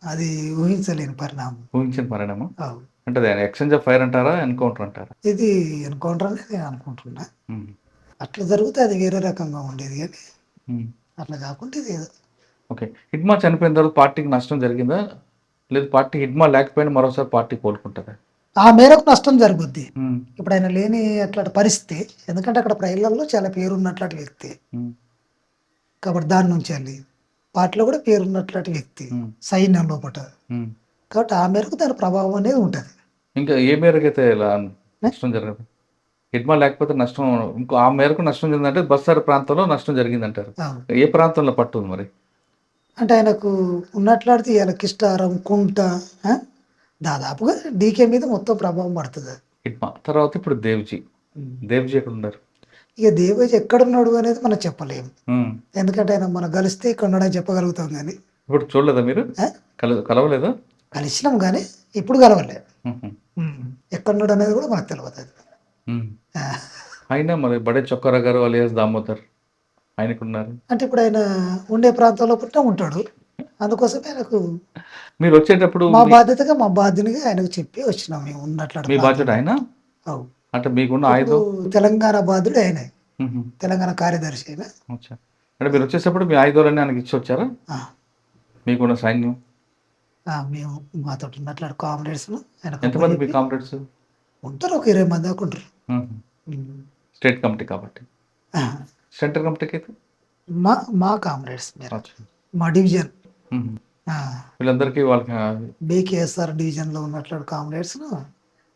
అది ఊహించలేని పరిణామం. ఊహించిన పరిణామం అవు. అంటే అది ఎక్స్చేంజ్ ఆఫ్ ఫైర్ అంటారా, ఎన్కౌంటర్ అంటారా? ఇది ఎన్కౌంటర్ అని నేను అనుకుంటున్నా. ఉమ్. అట్లా జరిగితే అది వేరే రకంగా ఉండేది, కానీ ఉమ్. అట్లా కాకుండా ఇది ఏదో. ఓకే. హిడ్మా చనిపోయిన తర్వాత పార్టీకి నష్టం జరిగిందా, లేదు పార్టీ హిడ్మా లేకపోయినా మరోసారి పార్టీ కోలుకుంటుందా? ఆ మేరకు నష్టం జరుగుద్ది. ఉమ్. ఇప్పుడు ఆయన లేని అట్లాంటి పరిస్థితి, ఎందుకంటే అక్కడ ప్రజలలో చాలా పేరు ఉన్నట్లాంటి వ్యక్తి, ఉమ్. కాబట్టి దాని నుంచి వెళ్ళి పార్టీలో కూడా పేరు ఉన్నట్లాంటి వ్యక్తి, ఉమ్. సైన్యం లోపల. ఉమ్. కాబట్టి ఆ మేరకు దాని ప్రభావం అనేది ఉంటుంది. ఇంకా ఏ మేరకు అయితే ఇలా నష్టం జరగదు? హిడ్మా లేకపోతే నష్టం, ఇంకో ఆ మేరకు నష్టం జరిగిందంటే బస్సార్ ప్రాంతంలో నష్టం జరిగిందంటారు. అవును. ఏ ప్రాంతంలో పట్టుంది మరి? అంటే ఆయనకు ఉన్నట్లాడితే ఇవాళ కిష్టారం, కుంట, ఆ, దాదాపుగా డీకే మీద మొత్తం ప్రభావం పడుతుంది. హిడ్మా తర్వాత ఇప్పుడు దేవ్జీ ఎక్కడ ఉన్నారు? ఇక దేవేజ్ ఎక్కడున్నాడు అనేది మనం చెప్పలేము, ఉమ్. ఎందుకంటే ఆయన మనం కలిస్తే ఇక్కడ ఉన్నాడని చెప్పగలుగుతాం, కానీ ఇప్పుడు చూడలేదా మీరు? ఆ? కలవలేదా? కలిసినాం కానీ ఇప్పుడు కలవలేదు. ఉహు. ఎక్కడున్నాడు అనేది కూడా మనకు తెలియదు. ఉమ్. అయినా మరి బడే చొక్కారా గారు అలియాస్ దామోదర్ ఆయనకు ఉన్నారు. అంటే ఇప్పుడు ఆయన ఉండే ప్రాంతంలో పుట్టిన ఉంటాడు, అందుకోసమే ఆయనకు మీరు వచ్చేటప్పుడు మా బాధ్యతగా మా బాధ్యతగా ఆయనకు చెప్పి వచ్చినాం మేము ఉన్నట్లు. మీ బాధ్యత ఆయన అవు. అంటే మీకున్న ఆయుధం? ఇప్పుడు తెలంగాణ బాధ్యుడు ఆయన, ఉహు. తెలంగాణ కార్యదర్శి అయినా. అచ్చా. అంటే మీరు వచ్చేటప్పుడు మీ ఆయుధాలన్నీ ఆయనకి ఇచ్చి వచ్చారా? మీకున్న సైన్యం? మేము మాతో ఉన్నట్లు కామ్రేడ్స్ ఎంతమంది మీ కామ్రేడ్స్ ఉంటారు, ఒక 20 మంది దాకా ఉంటారు. స్టేట్ కమిటీ కాబట్టి. సెంట్రల్ కమిటీకి అయితే మా కామ్రేడ్స్ మీరు, అచ్చా. మా డివిజన్, ఉహు. వీళ్ళందరికీ వాళ్ళకి బీకేఎస్ఆర్ డివిజన్లో ఉన్నట్లు కామ్రేడ్స్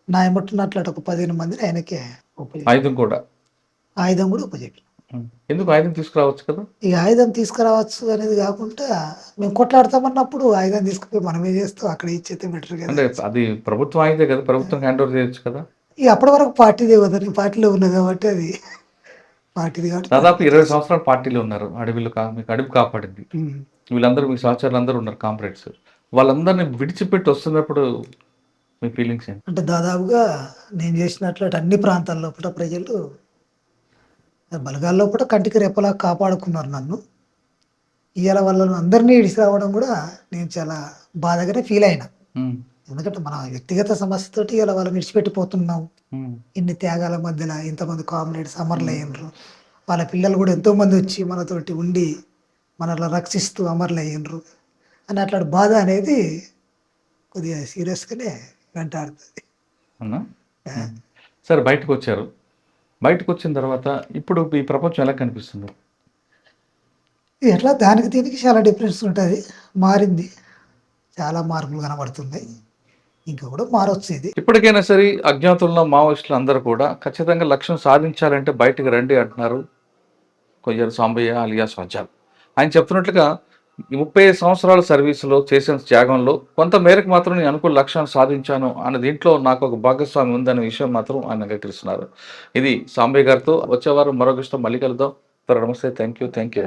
నా ఎమ్మట్టున్నట్లు ఒక 15 మందిని ఆయనకే ఆయుధం కూడా ఉపయోగించాం. ఎందుకు ఆయుధం తీసుకురావచ్చు కదా? ఇక ఆయుధం తీసుకురావచ్చు అనేది కాకుండా మేము కొట్లాడతామన్నప్పుడు ఆయుధం తీసుకుపోయి మనమే చేస్తాం, అక్కడ ఇచ్చేస్తే బెటర్ కదా. అంటే అది ప్రభుత్వం ఆయుధే కదా, ప్రభుత్వం హ్యాండ్ ఓవర్ చేయొచ్చు కదా. ఇక అప్పటి వరకు పార్టీదే కదా, నేను పార్టీలో ఉన్నా కాబట్టి అది పార్టీది కాబట్టి. దాదాపు 20 సంవత్సరాలు పార్టీలో ఉన్నారు, అడవిలో మీకు అడవి కాపాడింది. వీళ్ళందరూ మీ సహచరులు అందరూ ఉన్నారు కామ్రేడ్స్, వాళ్ళందరినీ విడిచిపెట్టి వస్తున్నప్పుడు మీ ఫీలింగ్స్ ఏంటి? అంటే దాదాపుగా నేను చేసినట్లు అన్ని ప్రాంతాల్లో కూడా ప్రజలు బలగాల్లో కూడా కంటికి రెప్పలా కాపాడుకున్నారు నన్ను. ఇవాళ వాళ్ళని అందరినీ ఇడిసి రావడం కూడా నేను చాలా బాధగానే ఫీల్ అయినా, ఎందుకంటే మన వ్యక్తిగత సమస్యతోటి ఇలా వాళ్ళని విడిచిపెట్టిపోతున్నాం. ఇన్ని త్యాగాల మధ్యలో ఇంతమంది కామ్రేడ్స్ అమరులు అయ్యిండ్రు, వాళ్ళ పిల్లలు కూడా ఎంతోమంది వచ్చి మనతోటి ఉండి మనల్ని రక్షిస్తూ అమరులు అయ్యిండ్రు అని అట్లాంటి బాధ అనేది కొద్దిగా సీరియస్గానే వెంటాడుతుంది. అవునా సరే, బయటకు వచ్చారు. బయటకు వచ్చిన తర్వాత ఇప్పుడు ఈ ప్రపంచం ఎలా కనిపిస్తుంది? ఎట్లా దానికి దీనికి చాలా డిఫరెన్స్ ఉంటుంది. మారింది. చాలా మార్పులు కనబడుతుంది. ఇంకా కూడా మారొచ్చు ఇది. ఇప్పటికైనా సరే అజ్ఞాతుల్లో మావోయిస్టులు అందరూ కూడా ఖచ్చితంగా లక్ష్యం సాధించాలంటే బయటకు రండి అంటున్నారు కొయ్యాడ సాంబయ్య అలియాస్ ఆజాద్. ఆయన చెప్తున్నట్లుగా ఈ 35 సంవత్సరాల సర్వీసులో చేసిన త్యాగంలో కొంత మేరకు మాత్రం నేను అనుకున్న లక్ష్యాన్ని సాధించాను అన్న దీంట్లో నాకు ఒక భాగస్వామి ఉందనే విషయం మాత్రం ఆయన అంగీకరిస్తున్నారు. ఇది సాంబయ్య గారితో. వచ్చే వారం మరొక విషయంతో మళ్ళీ కలుద్దాం. నమస్తే. Thank you.